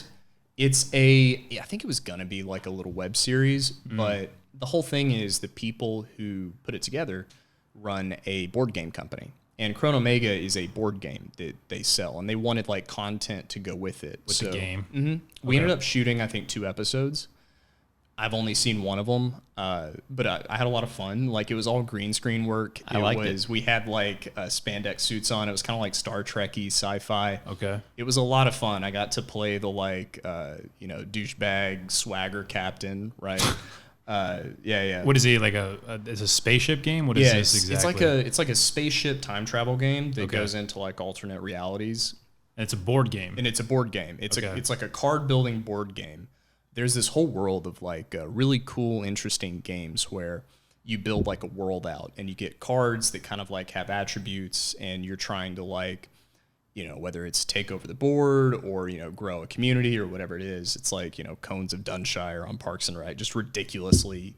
I think it was gonna be like a little web series, but the whole thing is the people who put it together run a board game company, and Chrono Omega is a board game that they sell, and they wanted like content to go with it. The game. Mm-hmm. We ended up shooting, I think, 2 episodes. I've only seen one of them, but I had a lot of fun. Like, it was all green screen work. I liked it. We had like spandex suits on. It was kind of like Star Trek-y sci-fi. Okay. It was a lot of fun. I got to play the like douchebag swagger captain, right? Yeah. What is he like? It's a spaceship game. What is this exactly? It's like a spaceship time travel game that goes into like alternate realities. And it's a board game. And it's a board game. It's Okay. it's like a card building board game. There's this whole world of like really cool, interesting games where you build like a world out and you get cards that kind of like have attributes, and you're trying to like, whether it's take over the board or, grow a community or whatever it is. It's like, Cones of Dunshire on Parks and Rec, just ridiculously,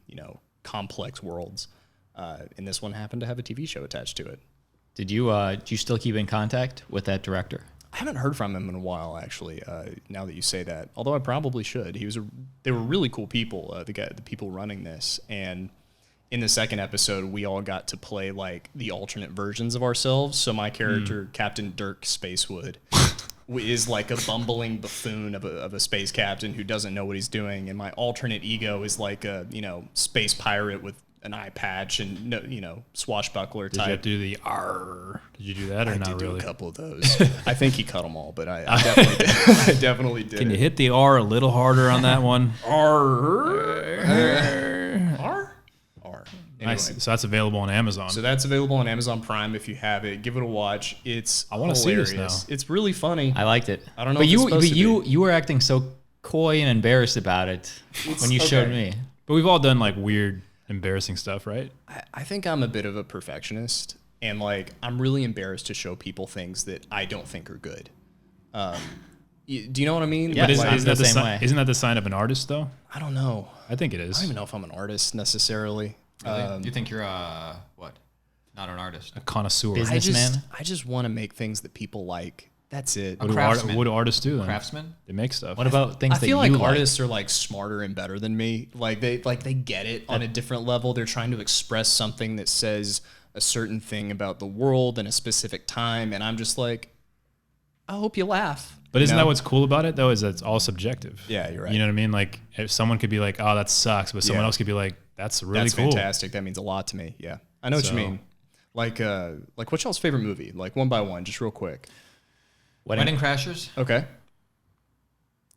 complex worlds. And this one happened to have a TV show attached to it. Did you still keep in contact with that director? I haven't heard from him in a while, actually. Now that you say that, although I probably should. They were really cool people. The people running this, and in the second episode, we all got to play like the alternate versions of ourselves. So my character, Captain Dirk Spacewood, is like a bumbling buffoon of a space captain who doesn't know what he's doing, and my alternate ego is like a space pirate with an eye patch and swashbuckler Did you type. have to do the R? Did you do that or I not did really? do a couple of those. I think he cut them all, but I definitely did. I definitely did. Can you hit the R a little harder on that one? R? Anyway, Nice. So that's available on Amazon. so that's available on Amazon Prime if you have it. Give it a watch. It's I wanna see this hilarious. now. It's really funny. I liked it. I don't know But if it's supposed to you were acting so coy and embarrassed about it when you showed okay. me. But we've all done like weird, embarrassing stuff, right? I think I'm a bit of a perfectionist, and like I'm really embarrassed to show people things that I don't think are good. Do you know what I mean? Yeah, Like, but Isn't that the same way. isn't that the sign of an artist though? I don't know. I think it I is. don't even know if I'm an artist necessarily. Really? You think you're what? Not an artist. A connoisseur. Businessman? I just want to make things that people like. That's it. craftsman. What do artists do then? Craftsman? They make stuff. What about things I that feel you like like? artists are like smarter and better than me. Like they get it on a different level. They're trying to express something that says a certain thing about the world in a specific time, and I'm just like, I hope you laugh. But isn't You know? that what's cool about it though? Is that it's all subjective. Yeah, you're right. You know what I mean? Like if someone could be like, "Oh, that sucks," but someone Yeah. else could be like, "That's really That's cool." fantastic. That means a lot to me. Yeah, I know what So- you mean. Like what's y'all's favorite movie? Like one by one, just real quick. Wedding Crashers? Okay.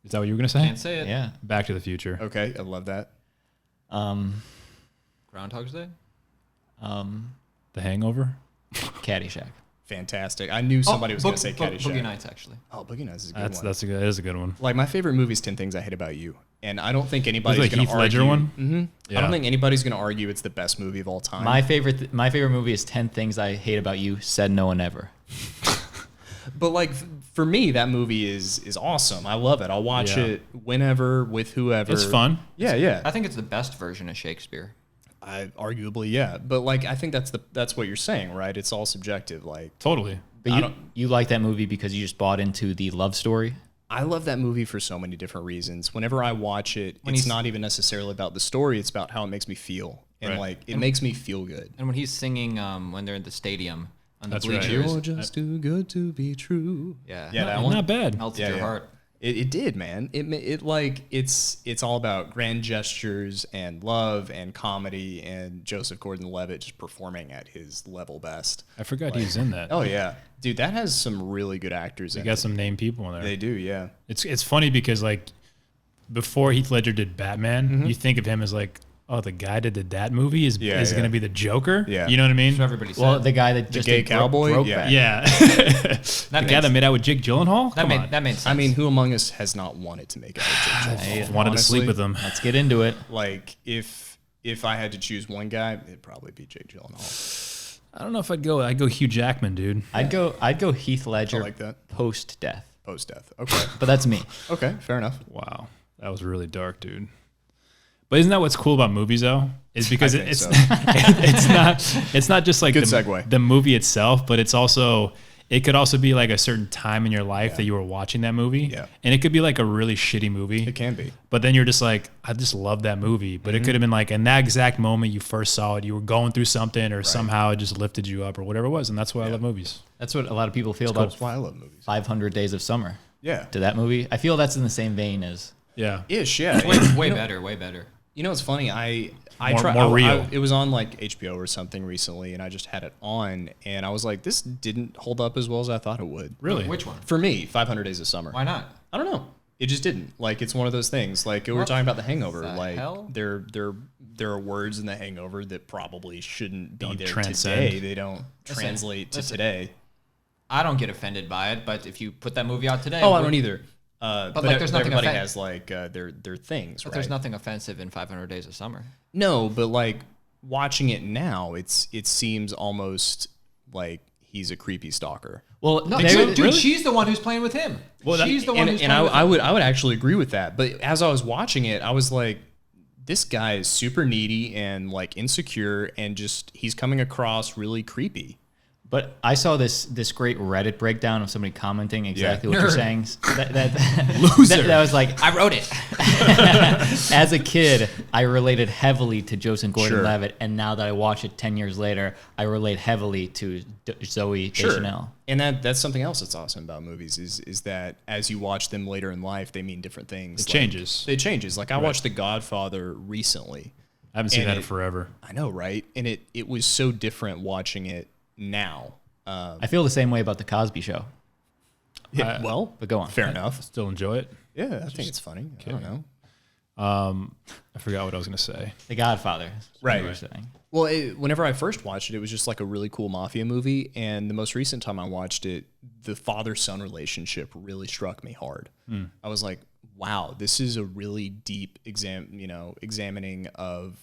Is that what you were gonna say? Can't say it. Yeah. Back to the Future. Okay, I love that. Groundhog's Day? The Hangover. Caddyshack. Fantastic. I knew somebody was going to say Caddyshack. Boogie Nights, actually. Oh, Boogie Nights is a good That one. is a good one. Like my favorite movie is 10 Things I Hate About You, and I don't think Was anybody's it like going Heath to Ledger argue. one? Mm-hmm. Yeah. I don't think anybody's going to argue it's the best movie of all time. My favorite movie is 10 Things I Hate About You. Said no one ever. But like for me, that movie is awesome. I love it. I'll watch Yeah. it whenever with whoever. It's fun. Yeah. I think it's the best version of Shakespeare. Arguably, yeah. But like I think that's what you're saying, right? It's all subjective. Like Totally. But you like that movie because you just bought into the love story? I love that movie for so many different reasons. Whenever I watch it, When it's he's- not even necessarily about the story. It's about how it makes me feel. And Right. like it makes me feel good. And when he's singing when they're in the stadium on the That's right. bleachers, You're just too good to be true. yeah, Yeah, that Not, one. not bad. melted Yeah, your yeah. heart. It did, man. It's all about grand gestures and love and comedy and Joseph Gordon-Levitt just performing at his level best. I forgot he was in that. Oh yeah, dude, that has some really good actors They in got it. some named people in there. They do, yeah. It's funny because like before Heath Ledger did Batman, you think of him as like, oh, the guy that did that movie is Yeah, going to be the Joker. Yeah. You know what I mean? So everybody said. Well, the guy that just gay did cowboy? Brokeback. Yeah. Yeah. that The guy that made out with Jake Gyllenhaal. Come on. that made sense. I mean, who among us has not wanted to make out with Jake Gyllenhaal? I wanted to sleep Honestly, with him. Let's get into it. Like if I had to choose one guy, it'd probably be Jake Gyllenhaal. I don't know if I'd go Hugh Jackman, dude. I'd go Heath Ledger I like that. post death. Post death. Okay. But that's me. Okay. Fair enough. Wow, that was really dark, dude. But isn't that what's cool about movies, though? Is because I think it's so. it's not just like Good the, segue. the movie itself, but it could also be like a certain time in your life Yeah. that you were watching that movie. Yeah. And it could be like a really shitty movie. It can be. But then you're just like, I just love that movie. But it could have been like in that exact moment you first saw it, you were going through something or somehow it just lifted you up or whatever it was. And that's why I love movies. That's what a lot of people feel That's about why I love movies. 500 Days of Summer. Yeah. To that movie. I feel that's in the same vein as Yeah. Ish. Yeah. way better, way better. You know, it's funny. I More tried. real. It was on like HBO or something recently, and I just had it on, and I was like, this didn't hold up as well as I thought it would. Really? Which one? For me, 500 Days of Summer. Why not? I don't know. It just didn't. Like, it's one of those things. Like, we were What talking about The Hangover. the Like, hell? there are words in The Hangover that probably shouldn't be Don't there transcend. today. They don't translate to today. I don't get offended by it, but if you put that movie out today, Oh, I don't either. But like, there's nothing everybody offen- has like their things, But right? there's nothing offensive in 500 Days of Summer. No, but like watching it now, it seems almost like he's a creepy stalker. Well, No, there- dude, she's the one who's playing with him. She's the one who's And playing with him. I would actually agree with that. But as I was watching it, I was like, this guy is super needy and like insecure, and just he's coming across really creepy. But I saw this great Reddit breakdown of somebody commenting exactly what you're Nerd. saying. Loser. That was like, I wrote it. as a kid, I related heavily to Joseph Gordon-Levitt, and now that I watch it 10 years later, I relate heavily to Zoe Deschanel. And that's something else that's awesome about movies is that as you watch them later in life, they mean different things. It changes. It changes. Like I watched The Godfather recently. I haven't seen And that in forever. I know, right? And it was so different watching it now. I feel the same way about The Cosby Show. Yeah, well, But go on. fair enough. Still enjoy it. Yeah, I think it's funny. I don't know. I forgot what I was going to say. The Godfather. is what Right. you were saying. Well, whenever I first watched it, it was just like a really cool mafia movie. And the most recent time I watched it, the father-son relationship really struck me hard. I was like, wow, this is a really deep examining of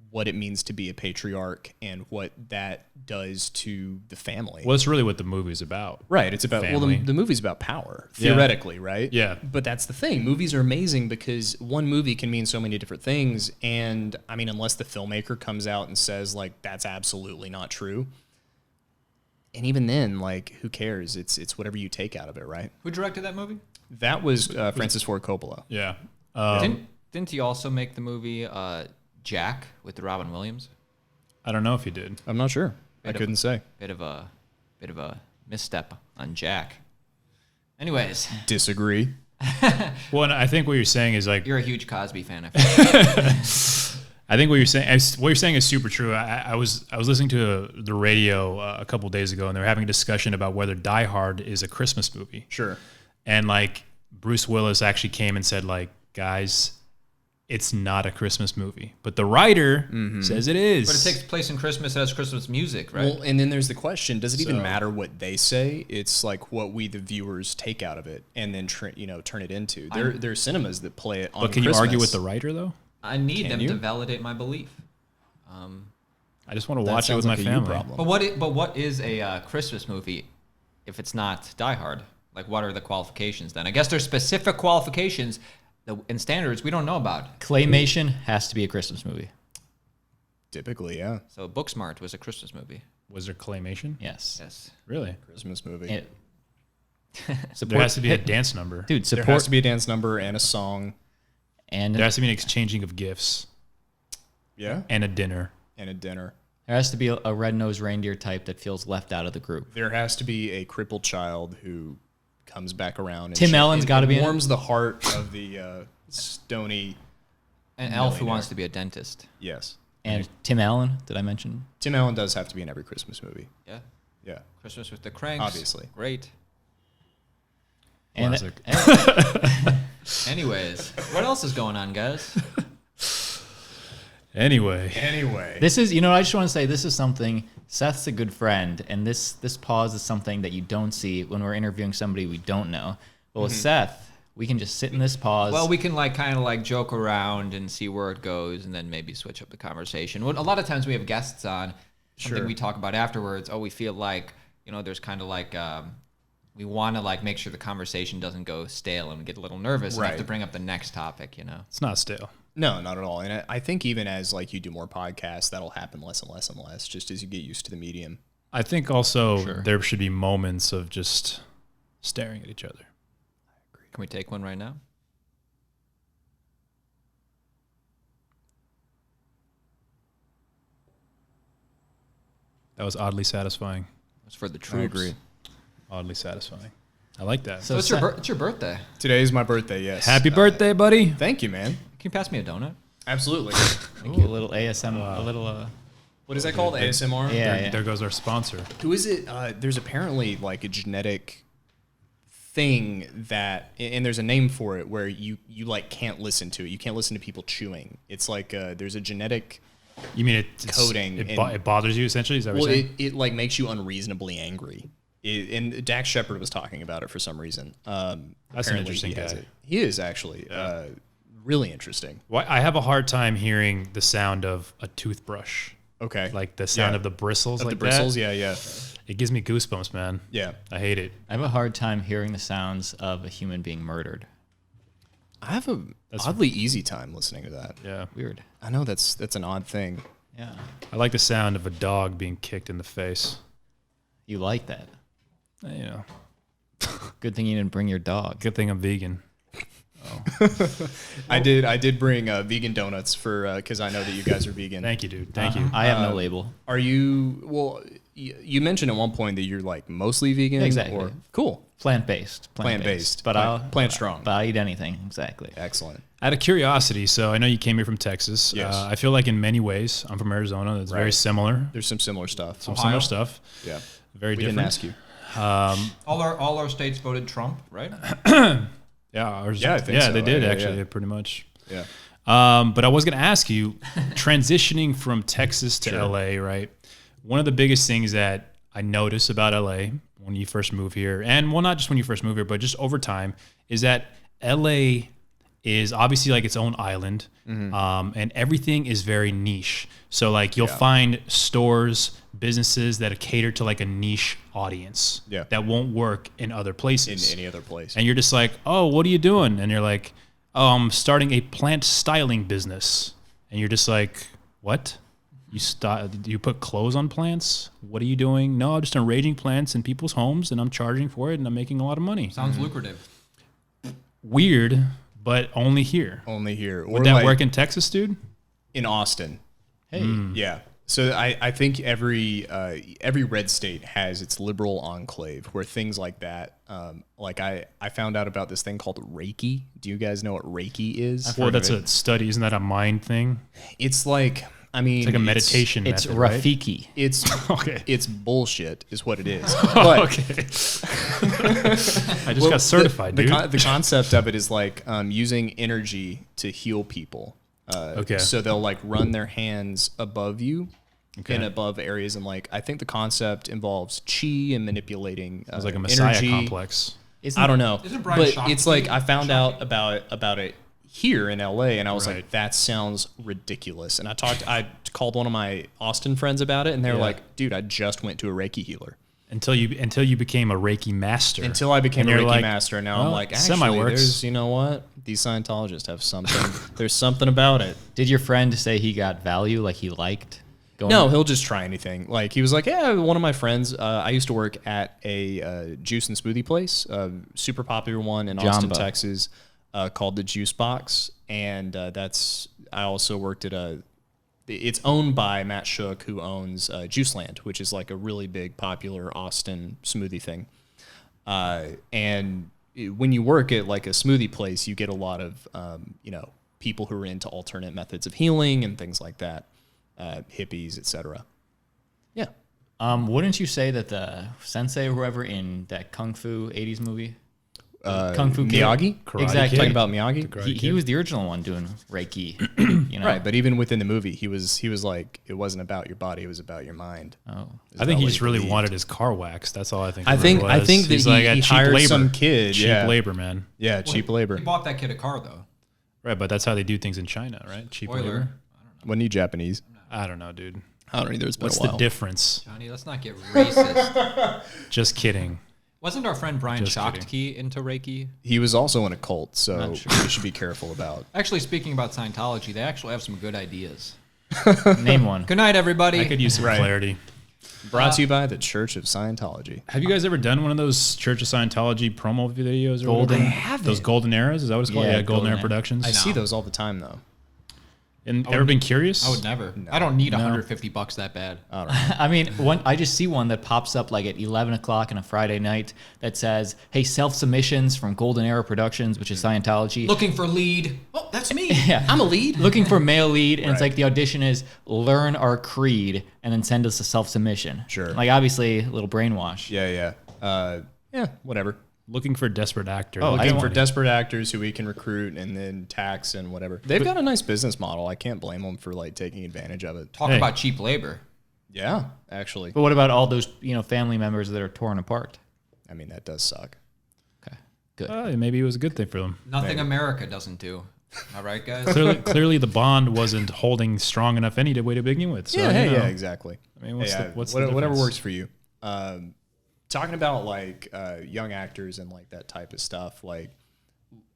what it means to be a patriarch and what that does to the family. Well, it's really what the movie's about. Right. It's about, Family. the movie's about power, Yeah. theoretically, right? Yeah. But that's the thing. Movies are amazing because one movie can mean so many different things. And I mean, unless the filmmaker comes out and says, like, that's absolutely not true. And even then, like, who cares? It's whatever you take out of it, right? Who directed that movie? That was Francis Ford Coppola. Yeah. Didn't he also make the movie Jack with Robin Williams? I don't know if you did. I'm not sure. I couldn't say. Bit of a misstep on Jack. Anyways, Disagree. Well, and I think what you're saying is like, you're a huge Cosby fan. I feel. I think what you're saying is super true. I was listening to the radio a couple days ago, and they were having a discussion about whether Die Hard is a Christmas movie. Sure. And like Bruce Willis actually came and said, like, guys, it's not a Christmas movie, but the writer says it is. But it takes place in Christmas. It has Christmas music, right? Well, and then there's the question: does it even So- matter what they say? It's like what we, the viewers, take out of it and then turn it into. There are cinemas that play it on. But can Christmas. you argue with the writer though? I need Can them you? to validate my belief. I just want to That watch it sounds with like my a you family. problem. But what is a Christmas movie if it's not Die Hard? Like, what are the qualifications then? I guess there's specific qualifications and standards we don't know about. Claymation has to be a Christmas movie. Typically, yeah, So Booksmart was a Christmas movie. Was there claymation? Yes. Yes. Really? Christmas movie. It, There has to be a dance number. dude, There support has to be a dance number and a song. and There has to be an exchanging of gifts Yeah, and a dinner. and a dinner. there has to be a red-nosed reindeer type that feels left out of the group. There has to be a crippled child who comes back around. And Tim Allen's gotta be in it. warms the heart of the stony. An elf who Millionaire. wants to be a dentist. Yes, And Tim Allen, did I mention? Tim Allen does have to be in every Christmas movie. Yeah. Yeah, Christmas with the Cranks. Obviously. Great. And Classic. Anyways, what else is going on, guys? Anyway, this is, I just want to say this is something. Seth's a good friend, and this pause is something that you don't see when we're interviewing somebody we don't know. But with Seth, we can just sit in this pause. Well, we can kind of joke around and see where it goes, and then maybe switch up the conversation. Well, a lot of times we have guests on, something Sure. we talk about afterwards. Oh, we feel like there's kind of we want to make sure the conversation doesn't go stale and we get a little nervous and have Right. to bring up the next topic. it's not stale. No, not at all. And I think even as you do more podcasts, that'll happen less and less and less, just as you get used to the medium. I think also Sure. there should be moments of just staring at each other. Can we take one right now? That was oddly satisfying. It's for the troops. agree. Oddly satisfying. I like that. So it's your birthday. Today is my birthday. Yes. Happy birthday, buddy. Thank you, man. Can you pass me a donut? Absolutely. Thank you. A little ASM, a little. What is that called? ASMR? Yeah. There goes our sponsor. Who is it? There's apparently like a genetic thing that, and there's a name for it, where you like can't listen to it. You can't listen to people chewing. It's like there's a genetic. You mean coding? It bothers you essentially? Is that what you're saying? It like makes you unreasonably angry. And Dax Shepard was talking about it for some reason. That's an interesting guy. He is actually really interesting. Well, I have a hard time hearing the sound of a toothbrush. Okay. Like the sound of the bristles. Of like the bristles, that. yeah. It gives me goosebumps, man. Yeah. I hate it. I have a hard time hearing the sounds of a human being murdered. I have a oddly easy time listening to that. Yeah. Weird. I know that's an odd thing. Yeah. I like the sound of a dog being kicked in the face. You like that? You know, Good thing you didn't bring your dog. good thing I'm vegan. I did bring vegan donuts for because I know that you guys are vegan. Thank you, dude. Thank you. I have no label. Are you? Well, you mentioned at one point that you're like mostly vegan. Exactly. Or, cool. Plant-based. Plant-based. But I'll Plant strong. But I'll eat anything. Exactly. Excellent. Out of curiosity, so I know you came here from Texas. Yes. I feel like in many ways, I'm from Arizona. It's very similar. There's some similar stuff. Some similar stuff. Yeah. Very We different. didn't ask you. All our states voted Trump, right? Yeah, ours, Yeah, I think so. they did Yeah, actually, yeah. pretty much. Yeah. But I was going to ask you, transitioning from Texas to LA, right? One of the biggest things that I notice about LA when you first move here, and well, not just when you first move here, but just over time, is that LA is obviously like its own island, and everything is very niche. So like you'll find stores, businesses that cater to like a niche audience that won't work in other places. In any other place. And you're just like, oh, what are you doing? And you're like, oh, I'm starting a plant styling business. And you're just like, what? You put clothes on plants? What are you doing? No, I'm just arranging plants in people's homes and I'm charging for it and I'm making a lot of money. Sounds lucrative. Weird, but only here. Only here. Would that work in Texas, dude? In Austin. Hey. Yeah. So I think every red state has its liberal enclave where things like that, like I found out about this thing called Reiki. Do you guys know what Reiki is? Well, that's a study. Isn't that a mind thing? It's like, I mean, It's like a meditation It's method, right? Rafiki. It's Okay. It's bullshit, is what it is. But Okay. I just got certified, dude. The concept of it is like using energy to heal people. Okay. So they'll like run their hands above you Okay. in above areas, and like I think the concept involves chi and manipulating It's like a messiah energy. complex. I don't know, Isn't Brian but Shockey it's like I found out shocking? about it here in LA, and I was Right. like, that sounds ridiculous. And I called one of my Austin friends about it, and they were Yeah. like, dude, I just went to a Reiki healer. Until you became a Reiki master. Until I became And a you're Reiki like, master, and now I'm well, like, semi actually, works. there's, you know what? These Scientologists have something. There's something about it. Did your friend say he got value, like he liked going? No, he'll just try anything. Like he was like, yeah, one of my friends. I used to work at a juice and smoothie place, super popular one in Austin, Jamba. Texas, called the Juice Box, and I also worked at It's owned by Matt Shook, who owns Juiceland, which is like a really big, popular Austin smoothie thing. And when you work at like a smoothie place, you get a lot of people who are into alternate methods of healing and things like that, hippies, etc. Yeah. Wouldn't you say that the sensei or whoever in that Kung Fu 80s movie? Kung Fu Kid? Miyagi? Karate Exactly. Talking about Miyagi? He was the original one doing Reiki. You know? Right, but even within the movie, he was like, it wasn't about your body, it was about your mind. Oh. I think he just really wanted his car waxed. That's all I think. I it really think was. that He's he like, hired cheap labor. some kid. Cheap labor, man. Yeah, cheap labor. He bought that kid a car though. Right, but that's how they do things in China, right? Cheap Spoiler. labor. Wasn't he Japanese? I don't know, dude. I don't either. It's been What's a while. the difference? Johnny, let's not get racist. Just kidding. Wasn't our friend Brian Just kidding. Shockey into Reiki? He was also in a cult, so we should be careful about. Actually, speaking about Scientology, they actually have some good ideas. Name one. Good night, everybody. I could use some Right. clarity. Brought to you by the Church of Scientology. Have you guys ever done one of those Church of Scientology promo videos? Or Golden- whatever? I haven't. Those golden eras? Is that what it's called? Yeah, Yeah, golden era Golden Era. productions. I see those all the time, though. And ever been curious? I would never. I don't need $150 that bad. I don't know. I mean, I just see one that pops up like at 11 o'clock on a Friday night that says, hey, self-submissions from Golden Era Productions, which is Scientology. Looking for lead. Oh, that's that's me. Yeah. I'm a lead. Looking for male lead, and it's Right. like the audition is learn our creed and then send us a self-submission. Sure. Like obviously a little brainwash. Yeah. Yeah, whatever. Looking for desperate actors. Oh, I Looking don't for want- desperate actors who we can recruit and then tax and whatever. They've got a nice business model. I can't blame them for like taking advantage of it. Talk Hey. about cheap labor. Yeah, actually. But what about all those, family members that are torn apart? I mean, that does suck. Okay. Good. Maybe it was a good thing for them. Nothing America doesn't do. All right, guys? Clearly, the bond wasn't holding strong enough anyway to begin with. So, Yeah, exactly. I mean, what's the whatever difference? works for you. Talking about like young actors and like that type of stuff, like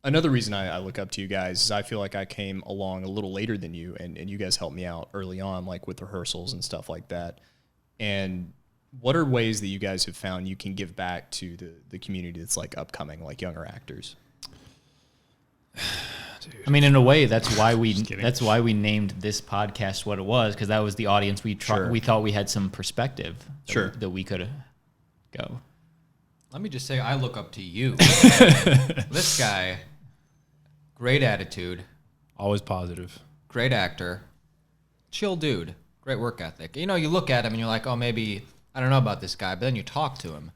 another reason I look up to you guys is I feel like I came along a little later than you, and you guys helped me out early on, like with rehearsals and stuff like that. And what are ways that you guys have found you can give back to the community that's like upcoming, like younger actors? I mean, in a way, that's why we kidding. named this podcast what it was, because that was the audience we thought we had some perspective that we could go. Let me just say, I look up to you. This guy, great attitude, Always positive. great actor, chill dude, great work ethic. You know, you look at him and you're like, oh, maybe, I don't know about this guy, but then you talk to him.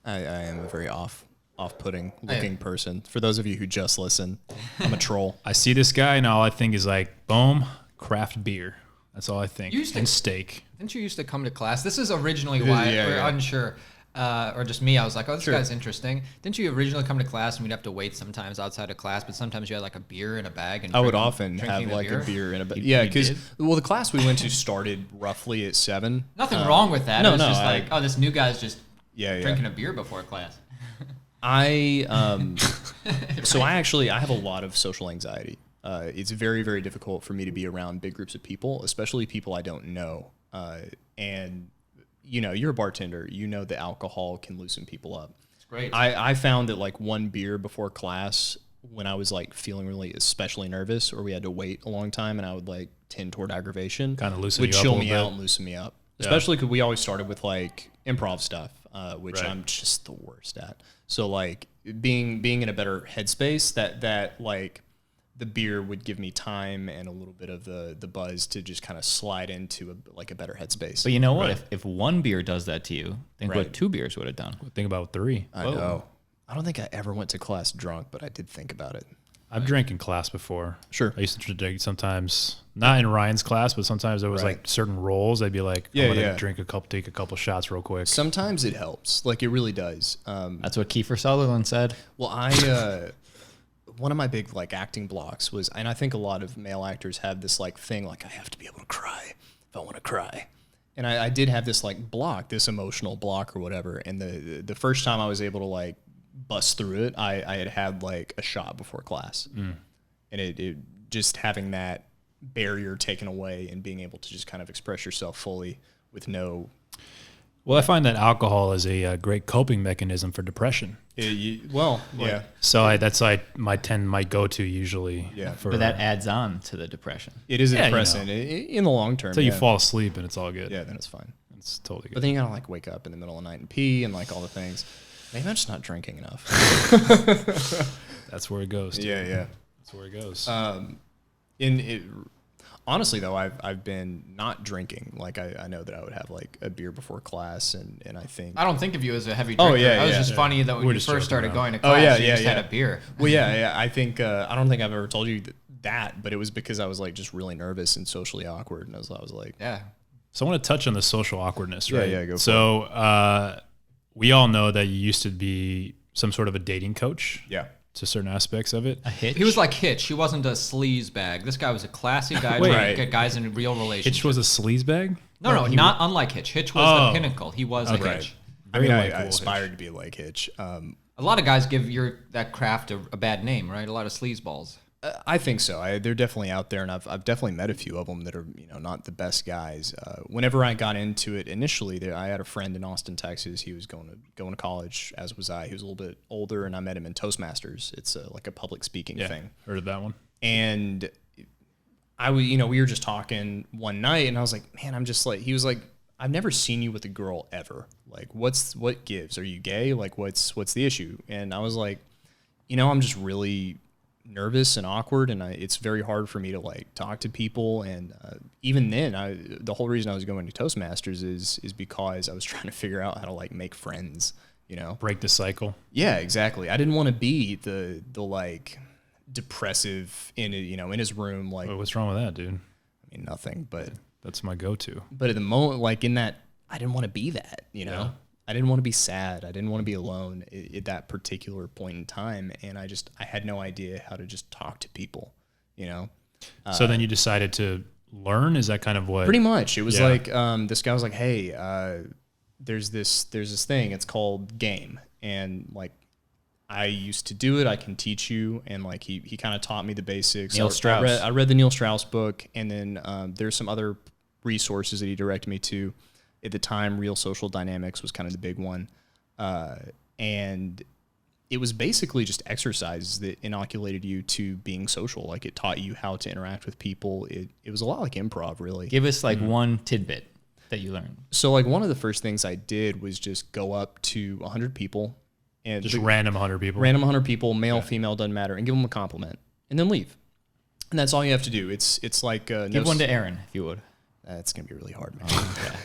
I am a very off-putting looking person. For those of you who just listen, I'm a troll. I see this guy, and all I think is like, boom, craft beer. That's all I think. You used to- And steak. Didn't you used to come to class? This is originally why Yeah, we're yeah. unsure. Or just me, I was like, oh, this Sure. guy's interesting. Didn't you originally come to class and we'd have to wait sometimes outside of class, but sometimes you had like a beer in a bag? And I would drinking- often have drinking the like a beer in a You- yeah, you because did? the class we went to started roughly at 7. Nothing wrong with that. no, it was no, just I- like, oh, this new guy's just Yeah. drinking a beer before class. I so I have a lot of social anxiety. It's very, very difficult for me to be around big groups of people, especially people I don't know. And you know, you're a bartender. You know that alcohol can loosen people up. It's great. I found that like one beer before class, when I was like feeling really especially nervous, or we had to wait a long time, and I would like tend toward aggravation, Kinda loosen would you up a chill little me bit. out and loosen me up. Especially because we always started with like improv stuff, which Right. I'm just the worst at. So like being in a better headspace, that like the beer would give me time and a little bit of the buzz to just kind of slide into a better headspace. But you know what? Right. If one beer does that to you, think Right. what 2 beers would have done. Think about 3. I know. I don't think I ever went to class drunk, but I did think about it. I've drank in class before. Sure. I used to drink sometimes, not in Ryan's class, but sometimes there was Right. like certain roles. I'd be like, Yeah, I'm gonna yeah. take a couple shots real quick. Sometimes it helps. Like it really does. That's what Kiefer Sutherland said. Well, one of my big like acting blocks was, and I think a lot of male actors have this like thing, like I have to be able to cry if I want to cry. And I did have this like block, this emotional block or whatever. And the first time I was able to like bust through it, I had like a shot before class. And it just having that barrier taken away and being able to just kind of express yourself fully with no. Well, I find that alcohol is a great coping mechanism for depression. Yeah. So that's like my go-to usually. Yeah. For, But that adds on to the depression. It is Yeah, you depressing know. in the long term. until you yeah. fall asleep and it's all good. Yeah, then it's fine. It's totally But good. then you gotta like wake up in the middle of the night and pee and like all the things. Maybe I'm just not drinking enough. That's where it goes. Dude. yeah. That's where it goes. Honestly though, I've been not drinking. Like I know that I would have like a beer before class, and I think. I don't think of you as a heavy Oh, drinker. yeah, That was yeah. just funny that when We're you just first joking started around. going to Oh, class, yeah, you yeah, just had yeah. a beer. Well, yeah. I think I don't think I've ever told you that, but it was because I was like just really nervous and socially awkward, and I was like, Yeah. So I want to touch on the social awkwardness, right? Yeah, go for So we all know that you used to be some sort of a dating coach yeah. to certain aspects of it. A hitch? He was like Hitch. He wasn't a sleaze bag. This guy was a classy guy Wait. trying to get guys in real relationships. Hitch was a sleaze bag? No, not unlike Hitch. Hitch was Oh. the pinnacle. He was a Okay. Hitch. I mean, I likable aspired to be like Hitch. A lot of guys give that craft a bad name, right? A lot of sleaze balls. I think so. They're definitely out there, and I've definitely met a few of them that are not the best guys. Whenever I got into it initially, I had a friend in Austin, Texas. He was going to college, as was I. He was a little bit older, and I met him in Toastmasters. It's like a public speaking thing. Heard of that one? And we were just talking one night, and I was like, man, I'm just like, he was like, I've never seen you with a girl ever. Like, what gives? Are you gay? Like, what's the issue? And I was like, I'm just really nervous and awkward, and it's very hard for me to like talk to people. And even then, the whole reason I was going to Toastmasters is because I was trying to figure out how to like make friends, you know, break the cycle. Yeah, exactly. I didn't want to be the like depressive in his room. Like, what's wrong with that, dude? I mean, nothing, but that's my go-to. But at the moment, like in that, I didn't want to be that, you know. Yeah. I didn't want to be sad. I didn't want to be alone at that particular point in time. And I had no idea how to just talk to people, you know? So then you decided to learn? Is that kind of what? Pretty much. It was like, this guy was like, hey, there's this thing. It's called game. And like, I used to do it. I can teach you. And like, he kind of taught me the basics. Neil Strauss. I read the Neil Strauss book. And then there's some other resources that he directed me to. At the time, Real Social Dynamics was kind of the big one. And it was basically just exercises that inoculated you to being social. Like it taught you how to interact with people. It was a lot like improv, really. Give us like one tidbit that you learned. So like one of the first things I did was just go up to 100 people. And just random 100 people? Random 100 people, male, female, doesn't matter, and give them a compliment. And then leave. And that's all you have to do. It's like... Give one to Aaron, if you would. That's going to be really hard, man. Yeah.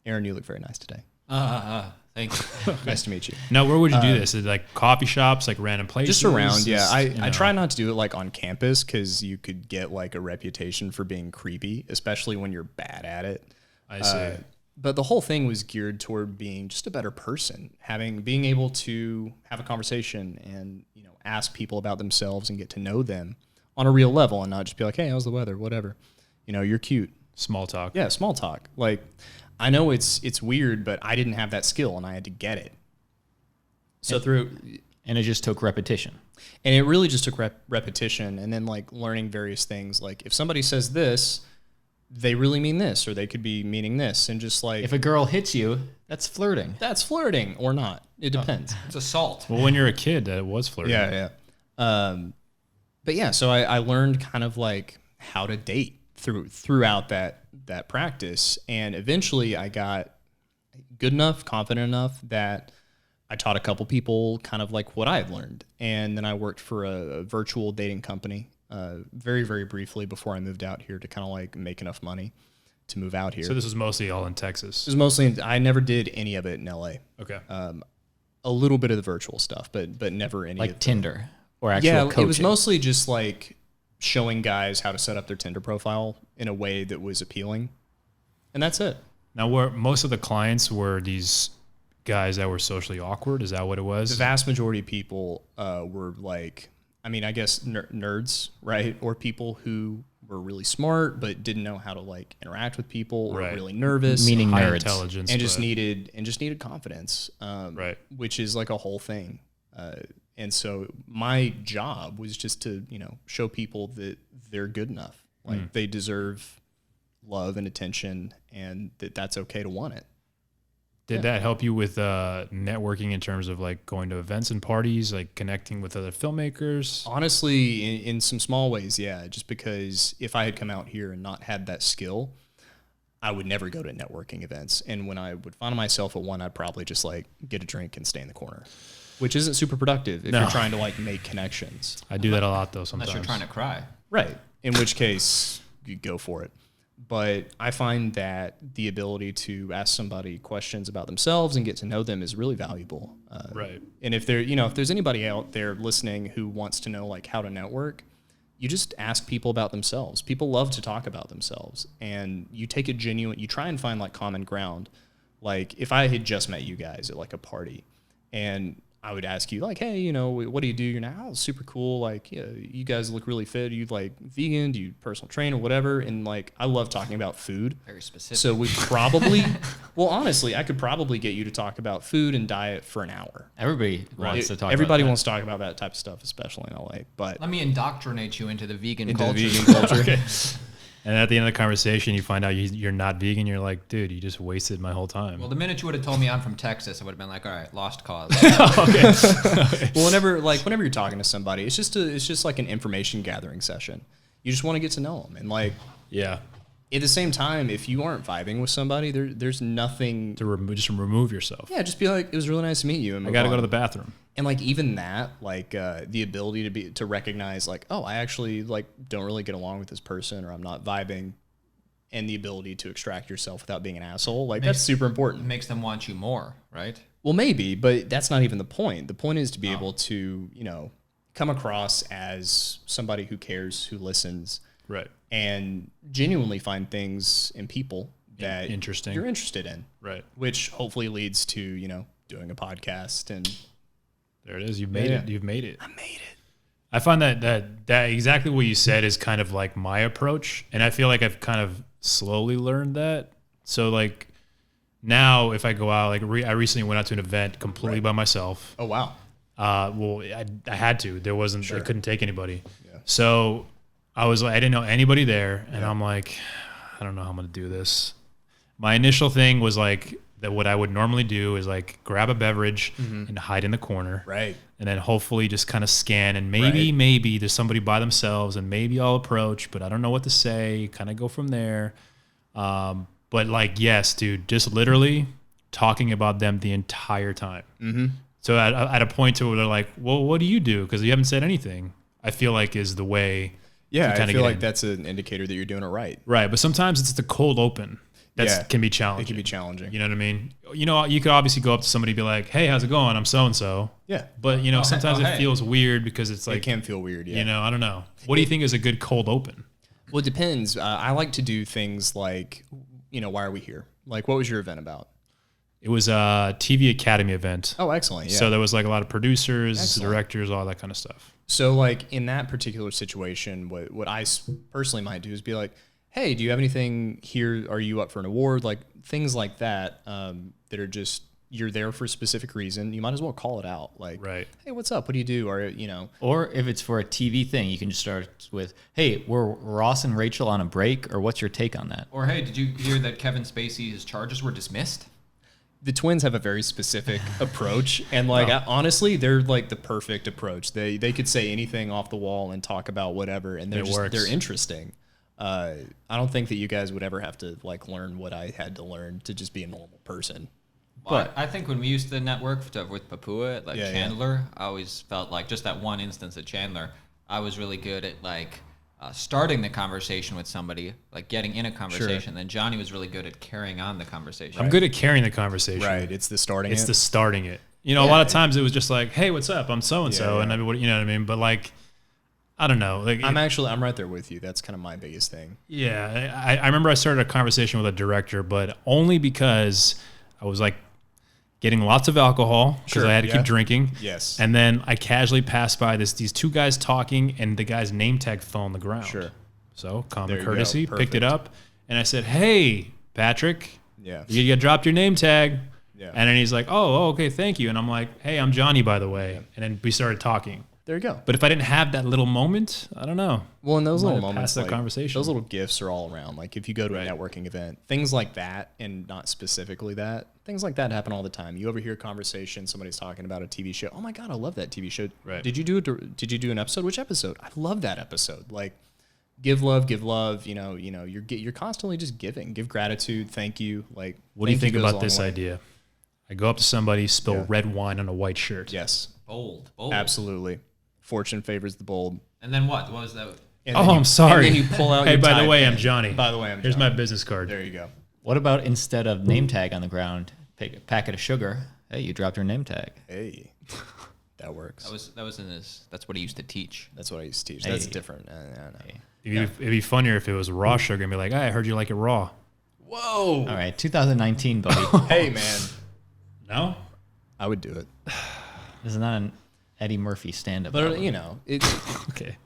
Aaron, you look very nice today. Thank you. Nice to meet you. Now, where would you do this? Is it like coffee shops, like random places? Just around, yeah. I try not to do it like on campus because you could get like a reputation for being creepy, especially when you're bad at it. I see. But the whole thing was geared toward being just a better person, being able to have a conversation and, you know, ask people about themselves and get to know them on a real level and not just be like, hey, how's the weather? Whatever. You know, you're cute. Small talk. Yeah, small talk. Like, I know it's weird, but I didn't have that skill and I had to get it. So and it just took repetition. And it really just took repetition and then like learning various things. Like if somebody says this, they really mean this, or they could be meaning this. And just like, if a girl hits you, that's flirting. That's flirting or not. It depends. It's assault. Well, when you're a kid, it was flirting. Yeah. But yeah, so I learned kind of like how to date throughout that practice. And eventually I got good enough, confident enough that I taught a couple people kind of like what I had learned. And then I worked for a virtual dating company very, very briefly before I moved out here to kind of like make enough money to move out here. So this was mostly all in Texas? It was mostly, I never did any of it in LA. Okay. A little bit of the virtual stuff, but never any like of Tinder or actual coaching. It was mostly just like showing guys how to set up their Tinder profile in a way that was appealing. And that's it. Now, were most of the clients were these guys that were socially awkward? Is that what it was? The vast majority of people were like, I mean, I guess nerds, right? Or people who were really smart but didn't know how to like interact with people, or really nervous, meaning high nerds, intelligence, and just needed confidence, right? Which is like a whole thing. And so my job was just to, you know, show people that they're good enough, like they deserve love and attention, and that's okay to want it. Did that help you with networking in terms of like going to events and parties, like connecting with other filmmakers? Honestly, in some small ways, yeah. Just because if I had come out here and not had that skill, I would never go to networking events. And when I would find myself at one, I'd probably just like get a drink and stay in the corner, which isn't super productive if you're trying to like make connections. I do that a lot though sometimes. Unless you're trying to cry. Right. In which case, you go for it. But I find that the ability to ask somebody questions about themselves and get to know them is really valuable. Right. And if there's anybody out there listening who wants to know like how to network, you just ask people about themselves. People love to talk about themselves, and you take a genuine, you try and find like common ground. Like if I had just met you guys at like a party and I would ask you like, hey, you know, what do you do? You're now, oh, super cool. Like, yeah, you guys look really fit. Are you like vegan? Do you personal train or whatever? And like, I love talking about food. Very specific. So we probably, well, honestly, I could probably get you to talk about food and diet for an hour. Everybody wants to talk Everybody about wants to talk about that type of stuff, especially in LA. But let me indoctrinate you into the vegan into culture. the vegan culture. Okay. And at the end of the conversation, you find out you're not vegan. You're like, dude, you just wasted my whole time. Well, the minute you would have told me I'm from Texas, I would have been like, all right, lost cause. Okay. Well, whenever you're talking to somebody, it's just like an information gathering session. You just want to get to know them, and like, yeah. At the same time, if you aren't vibing with somebody, there's nothing to just remove yourself. Yeah, just be like, it was really nice to meet you. And I got to go to the bathroom. And like even that, like the ability to recognize like, oh, I actually like don't really get along with this person, or I'm not vibing, and the ability to extract yourself without being an asshole, like that's super important. Makes them want you more, right? Well, maybe, but that's not even the point. The point is to be able to, you know, come across as somebody who cares, who listens, right, and genuinely find things in people that interesting you're interested in, right, which hopefully leads to, you know, doing a podcast. And there it is. You've made it. You've made it. I made it. I find that exactly what you said is kind of like my approach, and I feel like I've kind of slowly learned that. So like now, if I go out, like I recently went out to an event completely by myself. Oh wow. Well, I had to. There wasn't. I couldn't take anybody. Yeah. So I was like, I didn't know anybody there, and I'm like, I don't know how I'm gonna do this. My initial thing was like that. What I would normally do is like grab a beverage and hide in the corner, Right. and then hopefully just kind of scan, and maybe there's somebody by themselves, and maybe I'll approach, but I don't know what to say. Kind of go from there. But like, yes, dude, just literally talking about them the entire time. Mm-hmm. So at a point to where they're like, well, what do you do? Because you haven't said anything. I feel like is the way. Yeah, I feel like that's an indicator that you're doing it right. Right, but sometimes it's the cold open that can be challenging. It can be challenging. You know what I mean? You know, you could obviously go up to somebody and be like, hey, how's it going? I'm so-and-so. Yeah. But, you know, sometimes it feels weird because it's like. It can feel weird, yeah. You know, I don't know. What do you think is a good cold open? Well, it depends. I like to do things like, you know, why are we here? Like, what was your event about? It was a TV Academy event. Oh, excellent. Yeah. So there was like a lot of producers, Excellent. directors, all that kind of stuff. So like in that particular situation, what I personally might do is be like, hey, do you have anything here? Are you up for an award? Like things like that that are just, you're there for a specific reason. You might as well call it out. Like, right. Hey, what's up? What do you do? Or, you know. Or if it's for a TV thing, you can just start with, hey, were Ross and Rachel on a break? Or what's your take on that? Or, hey, did you hear that Kevin Spacey's charges were dismissed? The twins have a very specific approach, and like honestly, they're like the perfect approach. They could say anything off the wall and talk about whatever, and they're interesting. I don't think that you guys would ever have to like learn what I had to learn to just be a normal person. But I think when we used to network with Papua at Chandler, I always felt like just that one instance at Chandler, I was really good at like starting the conversation with somebody, like getting in a conversation. Sure. Then Johnny was really good at carrying on the conversation. I'm good at carrying the conversation. Right. It's the starting it. You know, a lot of times it was just like, hey, what's up? I'm so-and-so. And everybody, you know what I mean? But like, I don't know. Like, I'm right there with you. That's kind of my biggest thing. Yeah. I remember I started a conversation with a director, but only because I was like, getting lots of alcohol because I had to keep drinking. Yes. And then I casually passed by these two guys talking, and the guy's name tag fell on the ground. Sure. So common courtesy, picked it up, and I said, hey, Patrick, yeah, you dropped your name tag. Yeah. And then he's like, oh, okay, thank you. And I'm like, hey, I'm Johnny, by the way. Yeah. And then we started talking. There you go. But if I didn't have that little moment, I don't know. Well, in those little moments, that conversation. Those little gifts are all around. Like if you go to a networking event, things like that, and not specifically that, things like that happen all the time. You overhear a conversation, somebody's talking about a TV show. Oh my God, I love that TV show. Right. Did you do an episode? Which episode? I love that episode. Like, give love. You know, you're constantly just giving. Give gratitude. Thank you. Like, what do you think about this idea? I go up to somebody, spill red wine on a white shirt. Yes. Bold. Absolutely. Fortune favors the bold. And then what? What was that? I'm sorry. And then you pull out hey, by the way, I'm Johnny. By the way, Here's my business card. There you go. What about instead of name tag on the ground, pick a packet of sugar? Hey, you dropped your name tag. Hey, that works. That was in his. That's what he used to teach. That's what I used to teach. That's different. It'd be funnier if it was raw sugar and be like, hey, I heard you like it raw. Whoa. All right, 2019, buddy. Hey, man. No? I would do it. This is not an Eddie Murphy stand-up. But, you know, it's... Okay.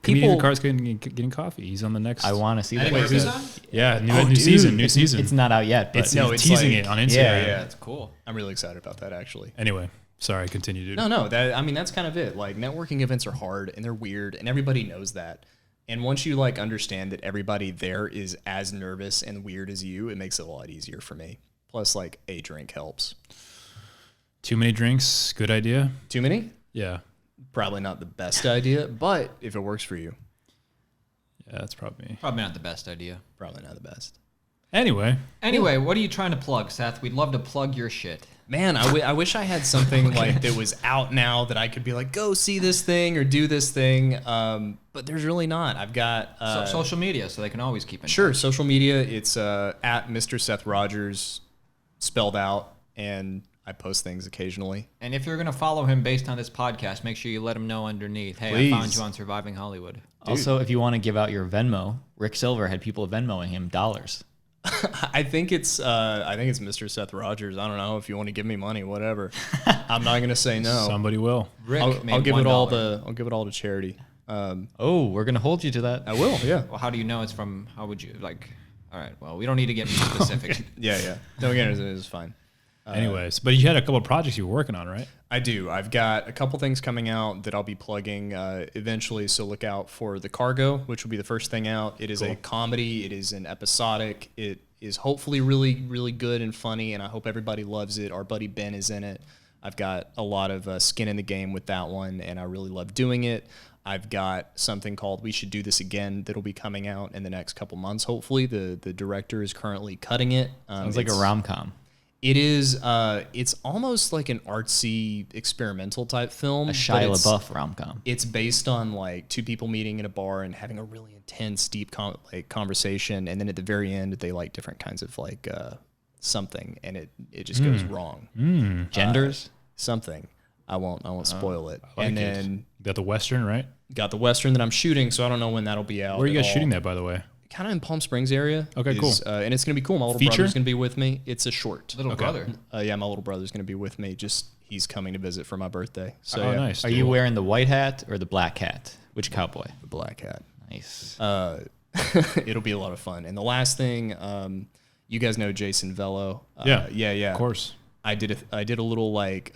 Comedian in the car's getting coffee. He's on the next... I want to see that. Wait, who's on? Yeah, new season. It's not out yet, but... It's teasing it on Instagram. Yeah, that's cool. I'm really excited about that, actually. Anyway, sorry, continue, dude. No, that's kind of it. Like, networking events are hard, and they're weird, and everybody knows that. And once you, like, understand that everybody there is as nervous and weird as you, it makes it a lot easier for me. Plus, like, a drink helps. Too many drinks, good idea. Too many? Yeah. Probably not the best idea, but if it works for you. Yeah, that's probably not the best idea. Probably not the best. Anyway, what are you trying to plug, Seth? We'd love to plug your shit. Man, I wish I had something like that was out now that I could be like, go see this thing or do this thing. But there's really not. I've got social media, so they can always keep in sure touch. social media. It's at Mr. Seth Rogers, spelled out, and I post things occasionally. And if you're gonna follow him based on this podcast, make sure you let him know underneath. Hey, Please. I found you on Surviving Hollywood. Also, if you want to give out your Venmo, Rick Silver had people Venmoing him dollars. I think it's Mr. Seth Rogers. I don't know if you want to give me money, whatever. I'm not gonna say no. Somebody will. Rick I'll give it all to charity. Oh, we're gonna hold you to that. I will. Yeah. Well, how do you know it's from? How would you like? All right. Well, we don't need to get specific. Yeah. Don't get it. It's fine. Anyways, but you had a couple of projects you were working on, right? I do. I've got a couple things coming out that I'll be plugging eventually, so look out for The Cargo, which will be the first thing out. It is a comedy. It is an episodic. It is hopefully really, really good and funny, and I hope everybody loves it. Our buddy Ben is in it. I've got a lot of skin in the game with that one, and I really love doing it. I've got something called We Should Do This Again that'll be coming out in the next couple months, hopefully. The director is currently cutting it. Sounds like a rom-com. It is. It's almost like an artsy, experimental type film. A Shia LaBeouf rom-com. It's based on like two people meeting in a bar and having a really intense, deep conversation, and then at the very end, they like different kinds of like something, and it just goes wrong. Genders. Something. I won't spoil it. Like and it. then You got the Western, right? got the Western that I'm shooting, so I don't know when that'll be out. Where are you at guys all. shooting that, by the way? Kind of in Palm Springs area. Okay, cool. And it's gonna be cool. My little Feature? brother's gonna be with me. It's a short. Little brother. Yeah, my little brother's gonna be with me. Just he's coming to visit for my birthday. So Oh, yeah, nice. Are you wearing the white hat or the black hat? Which cowboy? the black hat. Nice. It'll be a lot of fun. And the last thing, you guys know Jason Vello. Yeah. Of course. I did a little like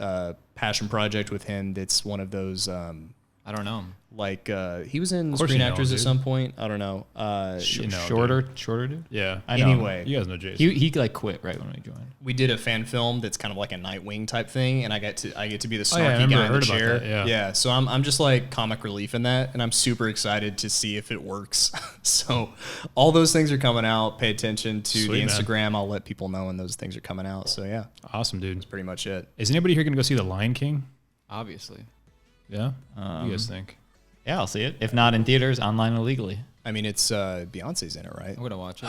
passion project with him. That's one of those I don't know. like he was in course Screen you know Actors him, at dude. some point. I don't know. You know, shorter dude. dude. Yeah. I know. Anyway, You guys know Jason. He like quit right when we joined. we did a fan film that's kind of like a Nightwing type thing, and I get to be the Oh, yeah, I snarky remember. guy I in the heard about chair. that, yeah. So I'm just like comic relief in that, and I'm super excited to see if it works. So all those things are coming out. Pay attention to Sweet, the man. Instagram. I'll let people know when those things are coming out. So yeah, Awesome, dude. pretty much it. Is anybody here going to go see The Lion King? Obviously. Yeah? What do you guys think? Yeah, I'll see it. If not in theaters, online illegally. I mean, it's Beyonce's in it, right? I'm gonna watch it.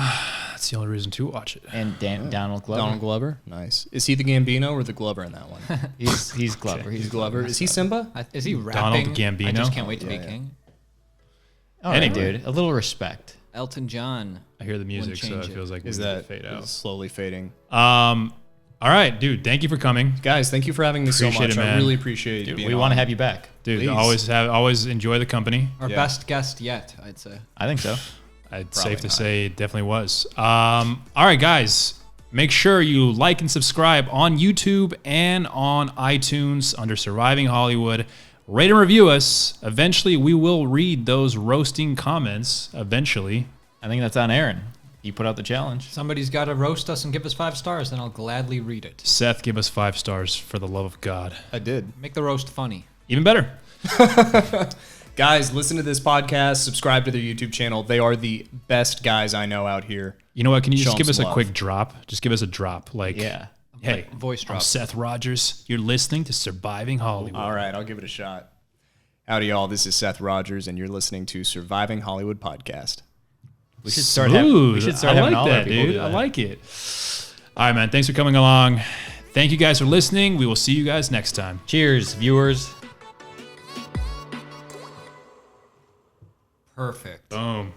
That's the only reason to watch it. And Donald Glover. Donald Glover, nice. Is he the Gambino or the Glover in that one? He's Glover. He's Glover. Is he Simba? Is he rapping? Gambino? I just can't wait to be Yeah. king. All right, Anyway. dude. A little respect. Elton John. I hear the music, so change it it. feels like Is we're gonna that fade out. is slowly fading? All right, dude. Thank you for coming. Guys, thank you for having me so Appreciate much. it, I man. really appreciate Dude, being we want to on. have you back. Dude, Please. always enjoy the company. Our Yeah. best guest yet, I'd say. I think so. It's Probably safe to not. say it definitely was. All right, guys. Make sure you like and subscribe on YouTube and on iTunes under Surviving Hollywood. Rate and review us. Eventually, we will read those roasting comments. Eventually. I think that's on Aaron. You put out the challenge. Somebody's got to roast us and give us 5 stars, then I'll gladly read it. Seth, give us 5 stars for the love of God. I did. Make the roast funny. Even better. Guys, listen to this podcast. Subscribe to their YouTube channel. They are the best guys I know out here. You know what? Can you Show just 'em give us some a love. quick drop? Just give us a drop. Like, Yeah. hey, Voice I'm drop. Seth Rogers. You're listening to Surviving Hollywood. All right, I'll give it a shot. Howdy, y'all. This is Seth Rogers, and you're listening to Surviving Hollywood Podcast. We should start having. We should start I having like all our that, people dude. do I that. like it. All right, man. Thanks for coming along. Thank you guys for listening. We will see you guys next time. Cheers, viewers. Perfect. Boom.